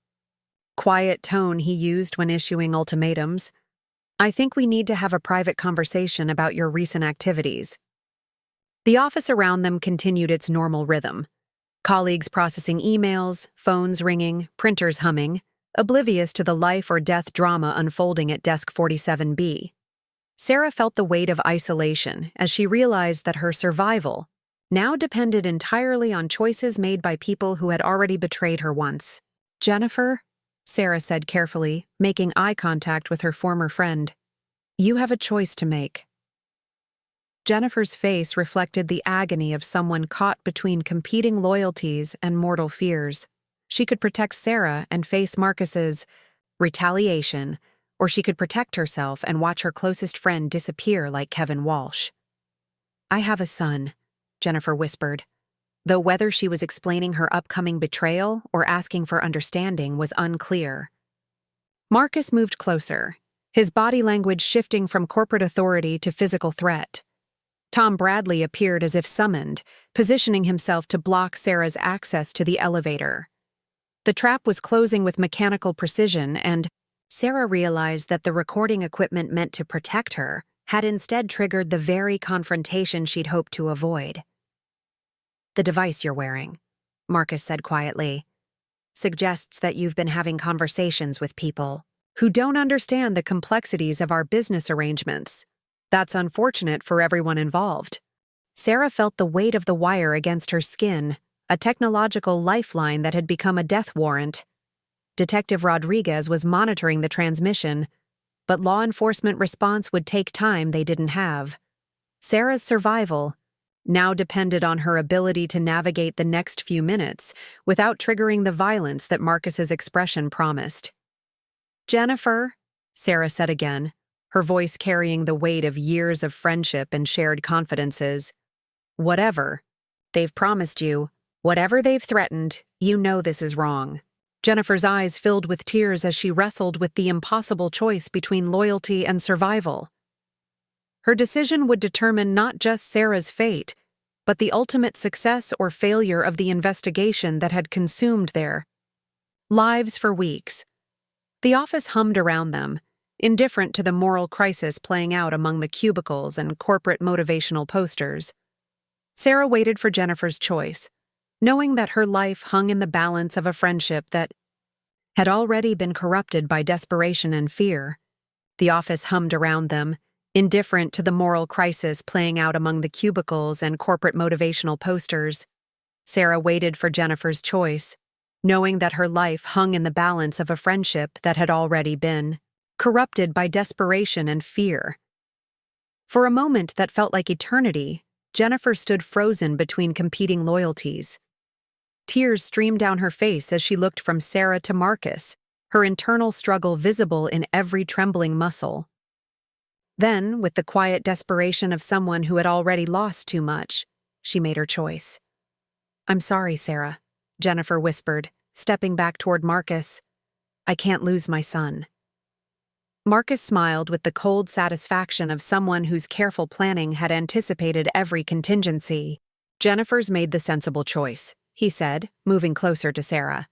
quiet tone he used when issuing ultimatums, "I think we need to have a private conversation about your recent activities." The office around them continued its normal rhythm. Colleagues processing emails, phones ringing, printers humming, oblivious to the life or death drama unfolding at Desk 47B. Sarah felt the weight of isolation as she realized that her survival now depended entirely on choices made by people who had already betrayed her once. "Jennifer," Sarah said carefully, making eye contact with her former friend, "you have a choice to make." Jennifer's face reflected the agony of someone caught between competing loyalties and mortal fears. She could protect Sarah and face Marcus's retaliation, or she could protect herself and watch her closest friend disappear like Kevin Walsh. "I have a son," Jennifer whispered, though whether she was explaining her upcoming betrayal or asking for understanding was unclear. Marcus moved closer, his body language shifting from corporate authority to physical threat. Tom Bradley appeared as if summoned, positioning himself to block Sarah's access to the elevator. The trap was closing with mechanical precision, and Sarah realized that the recording equipment meant to protect her had instead triggered the very confrontation she'd hoped to avoid. "The device you're wearing," Marcus said quietly, "suggests that you've been having conversations with people who don't understand the complexities of our business arrangements. That's unfortunate for everyone involved." Sarah felt the weight of the wire against her skin, a technological lifeline that had become a death warrant. Detective Rodriguez was monitoring the transmission, but law enforcement response would take time they didn't have. Sarah's survival now depended on her ability to navigate the next few minutes without triggering the violence that Marcus's expression promised. "Jennifer," Sarah said again, her voice carrying the weight of years of friendship and shared confidences. "Whatever they've promised you, whatever they've threatened, you know this is wrong." Jennifer's eyes filled with tears as she wrestled with the impossible choice between loyalty and survival. Her decision would determine not just Sarah's fate, but the ultimate success or failure of the investigation that had consumed their lives for weeks. The office hummed around them, indifferent to the moral crisis playing out among the cubicles and corporate motivational posters. Sarah waited for Jennifer's choice, knowing that her life hung in the balance of a friendship that had already been corrupted by desperation and fear. The office hummed around them, indifferent to the moral crisis playing out among the cubicles and corporate motivational posters. Sarah waited for Jennifer's choice, knowing that her life hung in the balance of a friendship that had already been corrupted by desperation and fear. For a moment that felt like eternity, Jennifer stood frozen between competing loyalties. Tears streamed down her face as she looked from Sarah to Marcus, her internal struggle visible in every trembling muscle. Then, with the quiet desperation of someone who had already lost too much, she made her choice. "I'm sorry, Sarah," Jennifer whispered, stepping back toward Marcus. "I can't lose my son." Marcus smiled with the cold satisfaction of someone whose careful planning had anticipated every contingency. "Jennifer's made the sensible choice," he said, moving closer to Sarah.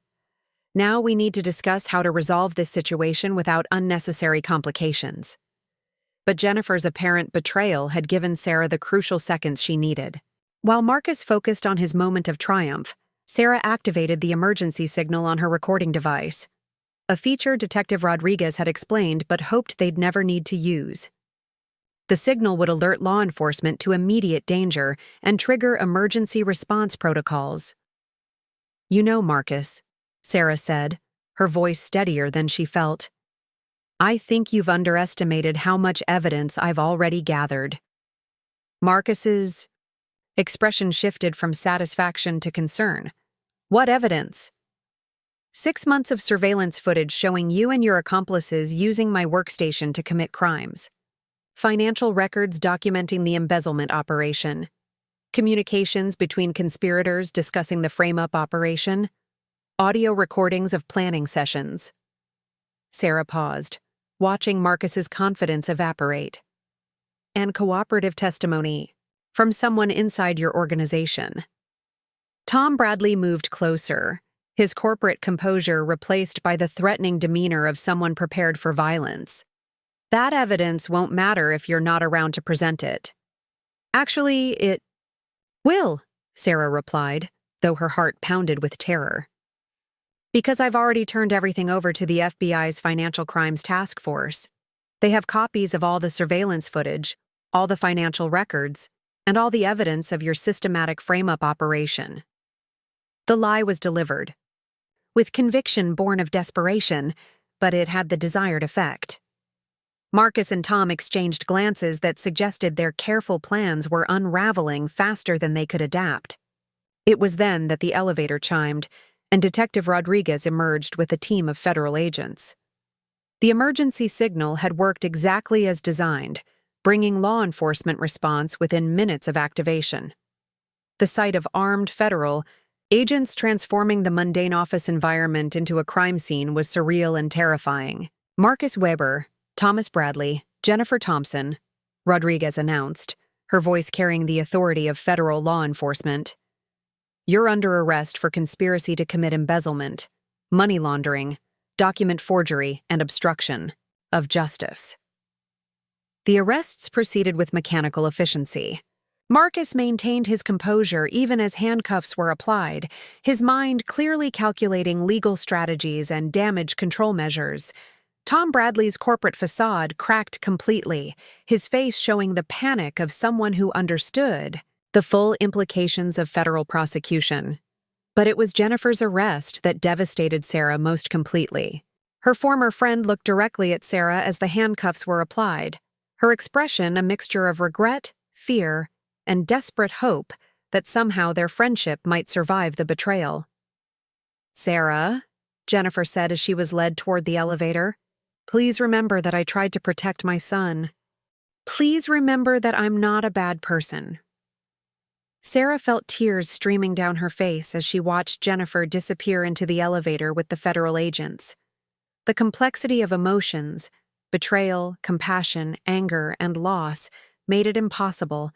"Now we need to discuss how to resolve this situation without unnecessary complications." But Jennifer's apparent betrayal had given Sarah the crucial seconds she needed. While Marcus focused on his moment of triumph, Sarah activated the emergency signal on her recording device, a feature Detective Rodriguez had explained but hoped they'd never need to use. The signal would alert law enforcement to immediate danger and trigger emergency response protocols. "You know, Marcus," Sarah said, her voice steadier than she felt, "I think you've underestimated how much evidence I've already gathered." Marcus's expression shifted from satisfaction to concern. "What evidence?" 6 months of surveillance footage showing you and your accomplices using my workstation to commit crimes. Financial records documenting the embezzlement operation. Communications between conspirators discussing the frame-up operation. Audio recordings of planning sessions." Sarah paused, watching Marcus's confidence evaporate. "And cooperative testimony from someone inside your organization." Tom Bradley moved closer, his corporate composure replaced by the threatening demeanor of someone prepared for violence. "That evidence won't matter if you're not around to present it." "Actually, it will," Sarah replied, though her heart pounded with terror. "Because I've already turned everything over to the FBI's Financial Crimes Task Force. They have copies of all the surveillance footage, all the financial records, and all the evidence of your systematic frame-up operation." The lie was delivered, with conviction born of desperation, but it had the desired effect. Marcus and Tom exchanged glances that suggested their careful plans were unraveling faster than they could adapt. It was then that the elevator chimed, and Detective Rodriguez emerged with a team of federal agents. The emergency signal had worked exactly as designed, bringing law enforcement response within minutes of activation. The sight of armed federal agents transforming the mundane office environment into a crime scene was surreal and terrifying. "Marcus Weber, Thomas Bradley, Jennifer Thompson," Rodriguez announced, her voice carrying the authority of federal law enforcement. "You're under arrest for conspiracy to commit embezzlement, money laundering, document forgery, and obstruction of justice." The arrests proceeded with mechanical efficiency. Marcus maintained his composure even as handcuffs were applied, his mind clearly calculating legal strategies and damage control measures. Tom Bradley's corporate facade cracked completely, his face showing the panic of someone who understood the full implications of federal prosecution. But it was Jennifer's arrest that devastated Sarah most completely. Her former friend looked directly at Sarah as the handcuffs were applied, her expression a mixture of regret, fear, and desperate hope that somehow their friendship might survive the betrayal. "Sarah," Jennifer said as she was led toward the elevator, "please remember that I tried to protect my son. Please remember that I'm not a bad person." Sarah felt tears streaming down her face as she watched Jennifer disappear into the elevator with the federal agents. The complexity of emotions, betrayal, compassion, anger, and loss made it impossible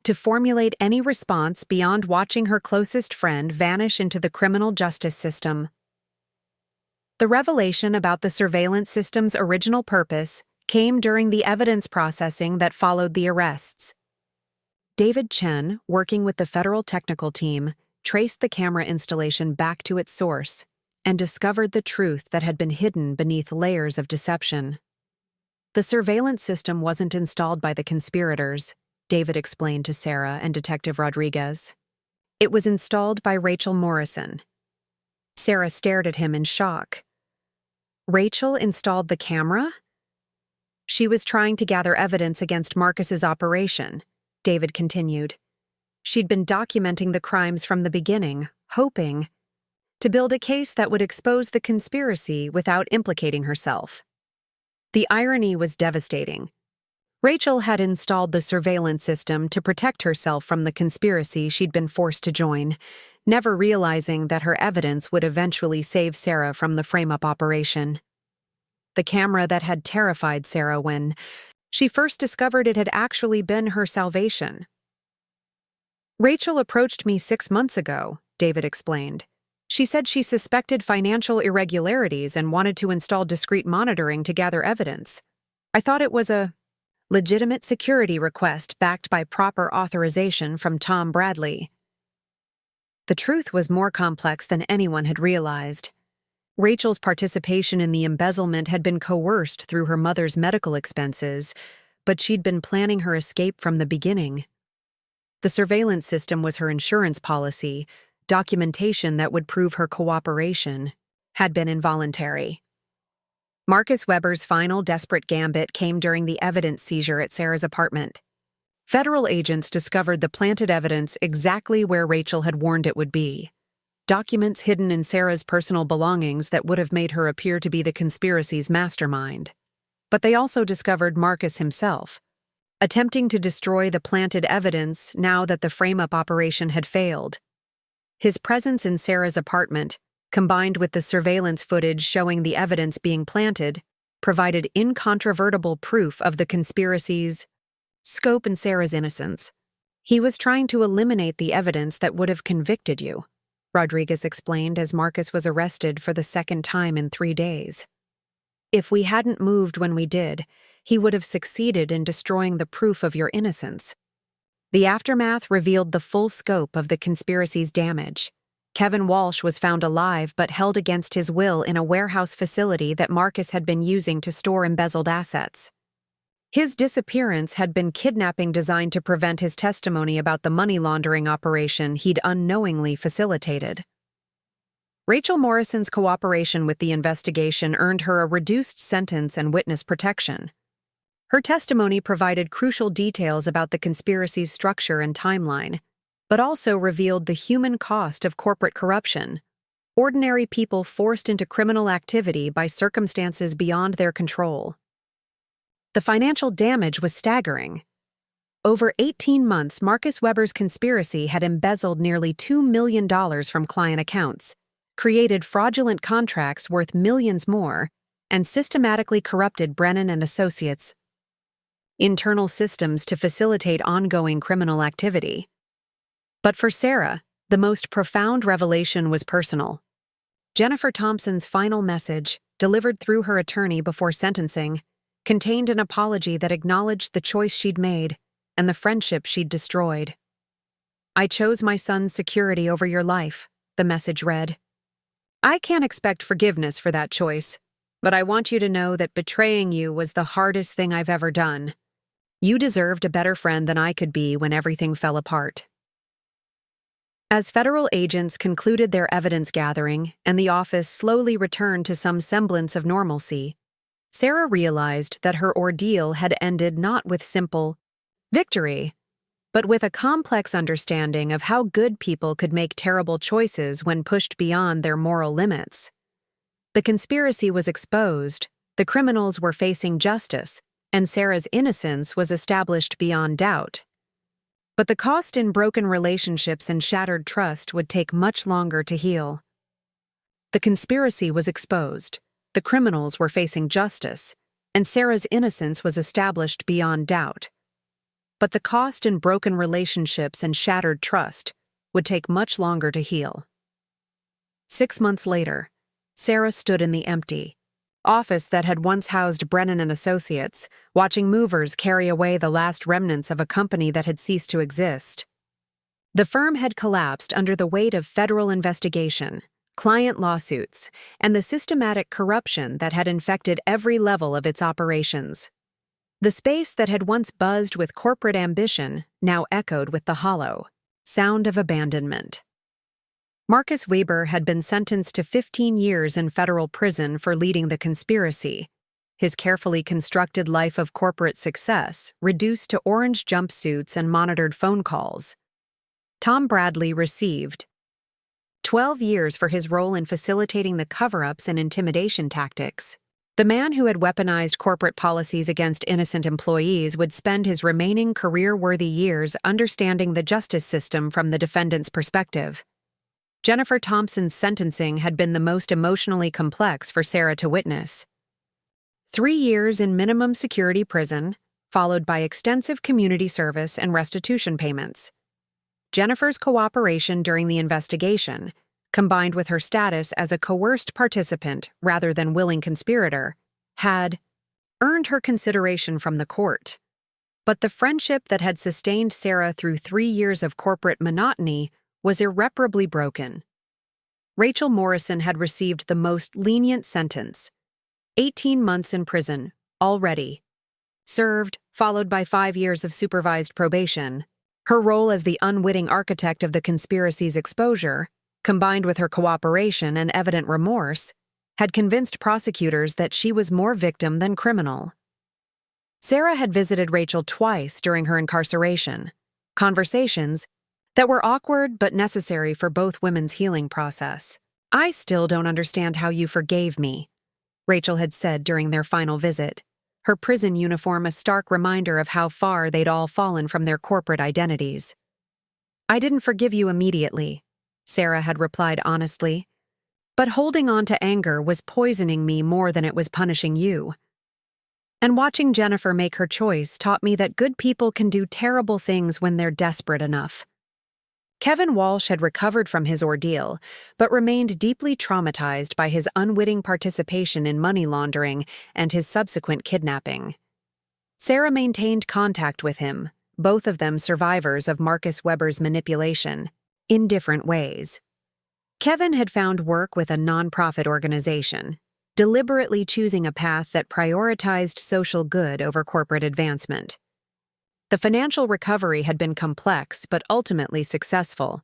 to formulate any response beyond watching her closest friend vanish into the criminal justice system. The revelation about the surveillance system's original purpose came during the evidence processing that followed the arrests. David Chen, working with the federal technical team, traced the camera installation back to its source and discovered the truth that had been hidden beneath layers of deception. The surveillance system wasn't installed by the conspirators, David explained to Sarah and Detective Rodriguez. It was installed by Rachel Morrison. Sarah stared at him in shock. Rachel installed the camera? She was trying to gather evidence against Marcus's operation, David continued. She'd been documenting the crimes from the beginning, hoping to build a case that would expose the conspiracy without implicating herself. The irony was devastating. Rachel had installed the surveillance system to protect herself from the conspiracy she'd been forced to join, never realizing that her evidence would eventually save Sarah from the frame-up operation. The camera that had terrified Sarah when she first discovered it had actually been her salvation. "Rachel approached me 6 months ago," David explained. "She said she suspected financial irregularities and wanted to install discreet monitoring to gather evidence. I thought it was a legitimate security request backed by proper authorization from Tom Bradley." The truth was more complex than anyone had realized. Rachel's participation in the embezzlement had been coerced through her mother's medical expenses, but she'd been planning her escape from the beginning. The surveillance system was her insurance policy. Documentation that would prove her cooperation had been involuntary. Marcus Weber's final desperate gambit came during the evidence seizure at Sarah's apartment. Federal agents discovered the planted evidence exactly where Rachel had warned it would be. Documents hidden in Sarah's personal belongings that would have made her appear to be the conspiracy's mastermind. But they also discovered Marcus himself, attempting to destroy the planted evidence now that the frame-up operation had failed. His presence in Sarah's apartment, combined with the surveillance footage showing the evidence being planted, provided incontrovertible proof of the conspiracy's scope and Sarah's innocence. "He was trying to eliminate the evidence that would have convicted you," Rodriguez explained as Marcus was arrested for the second time in 3 days. "If we hadn't moved when we did, he would have succeeded in destroying the proof of your innocence." The aftermath revealed the full scope of the conspiracy's damage. Kevin Walsh was found alive but held against his will in a warehouse facility that Marcus had been using to store embezzled assets. His disappearance had been kidnapping designed to prevent his testimony about the money laundering operation he'd unknowingly facilitated. Rachel Morrison's cooperation with the investigation earned her a reduced sentence and witness protection. Her testimony provided crucial details about the conspiracy's structure and timeline, but also revealed the human cost of corporate corruption, ordinary people forced into criminal activity by circumstances beyond their control. The financial damage was staggering. Over 18 months, Marcus Weber's conspiracy had embezzled nearly $2 million from client accounts, created fraudulent contracts worth millions more, and systematically corrupted Brennan Associates' internal systems to facilitate ongoing criminal activity. But for Sarah, the most profound revelation was personal. Jennifer Thompson's final message, delivered through her attorney before sentencing, contained an apology that acknowledged the choice she'd made and the friendship she'd destroyed. "I chose my son's security over your life," the message read. "I can't expect forgiveness for that choice, but I want you to know that betraying you was the hardest thing I've ever done. You deserved a better friend than I could be when everything fell apart." As federal agents concluded their evidence gathering and the office slowly returned to some semblance of normalcy, Sarah realized that her ordeal had ended not with simple victory, but with a complex understanding of how good people could make terrible choices when pushed beyond their moral limits. The conspiracy was exposed, the criminals were facing justice, and Sarah's innocence was established beyond doubt. But the cost in broken relationships and shattered trust would take much longer to heal. The conspiracy was exposed, the criminals were facing justice, and Sarah's innocence was established beyond doubt. But the cost in broken relationships and shattered trust would take much longer to heal. 6 months later, Sarah stood in the empty office that had once housed Brennan Associates, watching movers carry away the last remnants of a company that had ceased to exist. The firm had collapsed under the weight of federal investigation, client lawsuits, and the systematic corruption that had infected every level of its operations. The space that had once buzzed with corporate ambition now echoed with the hollow sound of abandonment. Marcus Weber had been sentenced to 15 years in federal prison for leading the conspiracy, his carefully constructed life of corporate success reduced to orange jumpsuits and monitored phone calls. Tom Bradley received 12 years for his role in facilitating the cover-ups and intimidation tactics. The man who had weaponized corporate policies against innocent employees would spend his remaining career-worthy years understanding the justice system from the defendant's perspective. Jennifer Thompson's sentencing had been the most emotionally complex for Sarah to witness. 3 years in minimum security prison, followed by extensive community service and restitution payments. Jennifer's cooperation during the investigation, combined with her status as a coerced participant rather than willing conspirator, had earned her consideration from the court. But the friendship that had sustained Sarah through 3 years of corporate monotony was irreparably broken. Rachel Morrison had received the most lenient sentence, 18 months in prison, already served, followed by 5 years of supervised probation. Her role as the unwitting architect of the conspiracy's exposure, combined with her cooperation and evident remorse, had convinced prosecutors that she was more victim than criminal. Sarah had visited Rachel twice during her incarceration, conversations that were awkward but necessary for both women's healing process. "I still don't understand how you forgave me," Rachel had said during their final visit, her prison uniform a stark reminder of how far they'd all fallen from their corporate identities. "I didn't forgive you immediately," Sarah had replied honestly, "but holding on to anger was poisoning me more than it was punishing you. And watching Jennifer make her choice taught me that good people can do terrible things when they're desperate enough." Kevin Walsh had recovered from his ordeal, but remained deeply traumatized by his unwitting participation in money laundering and his subsequent kidnapping. Sarah maintained contact with him, both of them survivors of Marcus Weber's manipulation, in different ways. Kevin had found work with a nonprofit organization, deliberately choosing a path that prioritized social good over corporate advancement. The financial recovery had been complex but ultimately successful.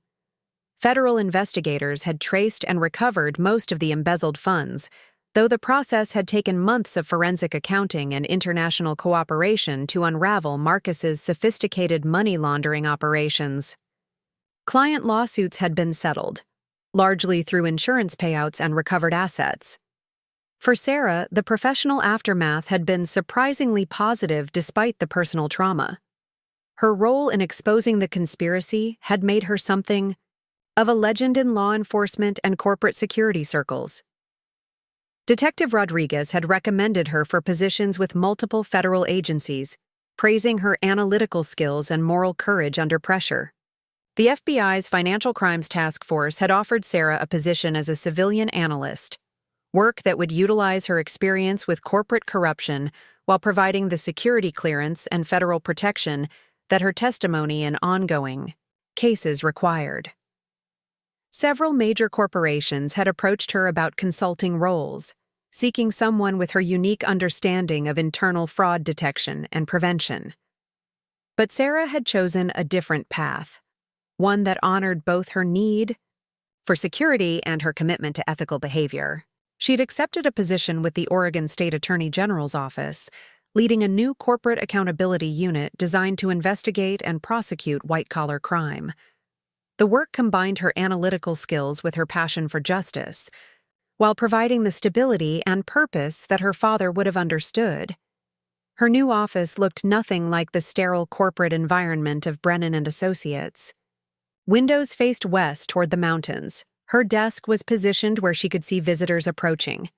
Federal investigators had traced and recovered most of the embezzled funds, though the process had taken months of forensic accounting and international cooperation to unravel Marcus's sophisticated money laundering operations. Client lawsuits had been settled, largely through insurance payouts and recovered assets. For Sarah, the professional aftermath had been surprisingly positive despite the personal trauma. Her role in exposing the conspiracy had made her something of a legend in law enforcement and corporate security circles. Detective Rodriguez had recommended her for positions with multiple federal agencies, praising her analytical skills and moral courage under pressure. The FBI's Financial Crimes Task Force had offered Sarah a position as a civilian analyst, work that would utilize her experience with corporate corruption while providing the security clearance and federal protection that her testimony in ongoing cases required. Several major corporations had approached her about consulting roles, seeking someone with her unique understanding of internal fraud detection and prevention. But Sarah had chosen a different path, one that honored both her need for security and her commitment to ethical behavior. She'd accepted a position with the Oregon State Attorney General's office, leading a new corporate accountability unit designed to investigate and prosecute white-collar crime. The work combined her analytical skills with her passion for justice, while providing the stability and purpose that her father would have understood. Her new office looked nothing like the sterile corporate environment of Brennan Associates. Windows faced west toward the mountains. Her desk was positioned where she could see visitors approaching.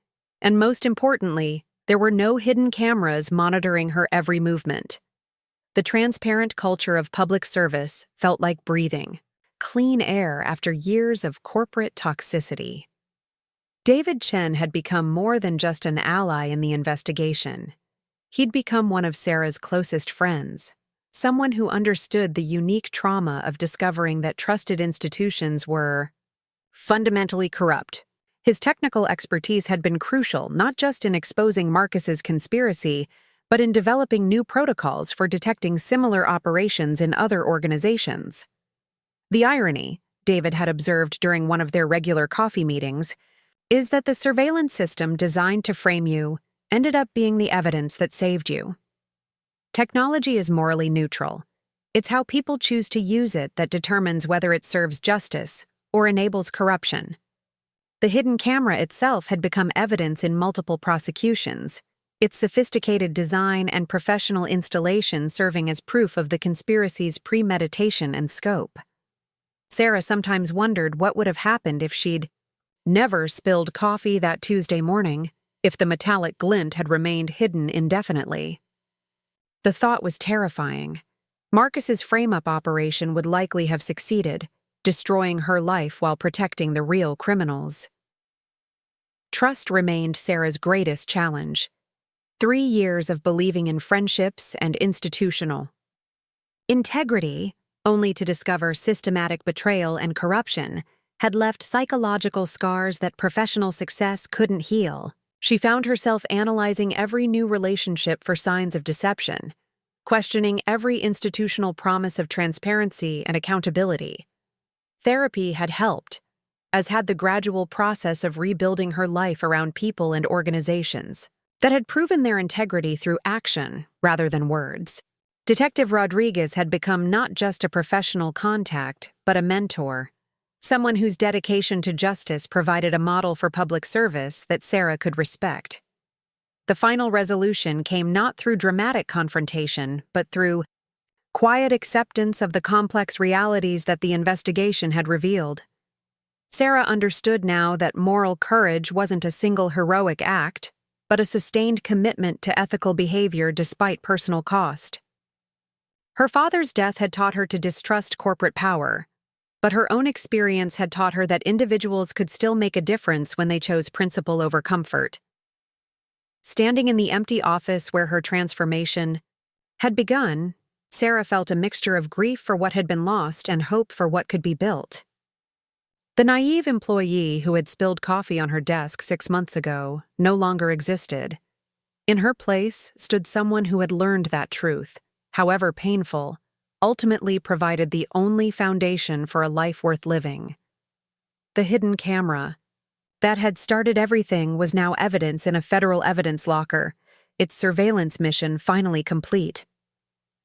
And most importantly, there were no hidden cameras monitoring her every movement. The transparent culture of public service felt like breathing, clean air after years of corporate toxicity. David Chen had become more than just an ally in the investigation. He'd become one of Sarah's closest friends, someone who understood the unique trauma of discovering that trusted institutions were fundamentally corrupt. His technical expertise had been crucial not just in exposing Marcus's conspiracy, but in developing new protocols for detecting similar operations in other organizations. The irony, David had observed during one of their regular coffee meetings, is that the surveillance system designed to frame you ended up being the evidence that saved you. Technology is morally neutral. It's how people choose to use it that determines whether it serves justice or enables corruption. The hidden camera itself had become evidence in multiple prosecutions, its sophisticated design and professional installation serving as proof of the conspiracy's premeditation and scope. Sarah sometimes wondered what would have happened if she'd never spilled coffee that Tuesday morning, if the metallic glint had remained hidden indefinitely. The thought was terrifying. Marcus's frame-up operation would likely have succeeded, destroying her life while protecting the real criminals. Trust remained Sarah's greatest challenge. 3 years of believing in friendships and institutional integrity, only to discover systematic betrayal and corruption, had left psychological scars that professional success couldn't heal. She found herself analyzing every new relationship for signs of deception, questioning every institutional promise of transparency and accountability. Therapy had helped, as had the gradual process of rebuilding her life around people and organizations that had proven their integrity through action rather than words. Detective Rodriguez had become not just a professional contact, but a mentor, someone whose dedication to justice provided a model for public service that Sarah could respect. The final resolution came not through dramatic confrontation, but through quiet acceptance of the complex realities that the investigation had revealed. Sarah understood now that moral courage wasn't a single heroic act, but a sustained commitment to ethical behavior despite personal cost. Her father's death had taught her to distrust corporate power, but her own experience had taught her that individuals could still make a difference when they chose principle over comfort. Standing in the empty office where her transformation had begun, Sarah felt a mixture of grief for what had been lost and hope for what could be built. The naive employee who had spilled coffee on her desk 6 months ago no longer existed. In her place stood someone who had learned that truth, however painful, ultimately provided the only foundation for a life worth living. The hidden camera that had started everything was now evidence in a federal evidence locker, its surveillance mission finally complete.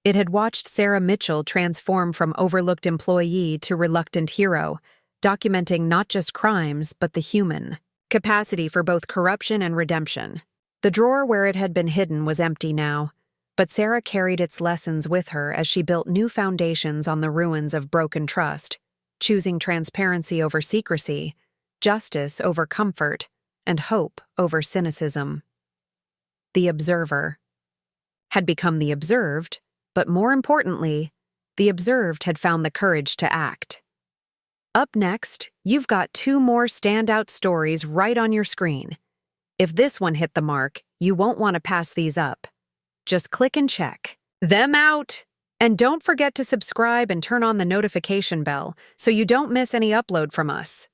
It had watched Sarah Mitchell transform from overlooked employee to reluctant hero, documenting not just crimes but the human capacity for both corruption and redemption. The drawer where it had been hidden was empty now, but Sarah carried its lessons with her as she built new foundations on the ruins of broken trust, choosing transparency over secrecy, justice over comfort, and hope over cynicism. The observer had become the observed, but more importantly, the observed had found the courage to act. Up next, you've got 2 more standout stories right on your screen. If this one hit the mark, you won't want to pass these up. Just click and check them out. And don't forget to subscribe and turn on the notification bell so you don't miss any upload from us.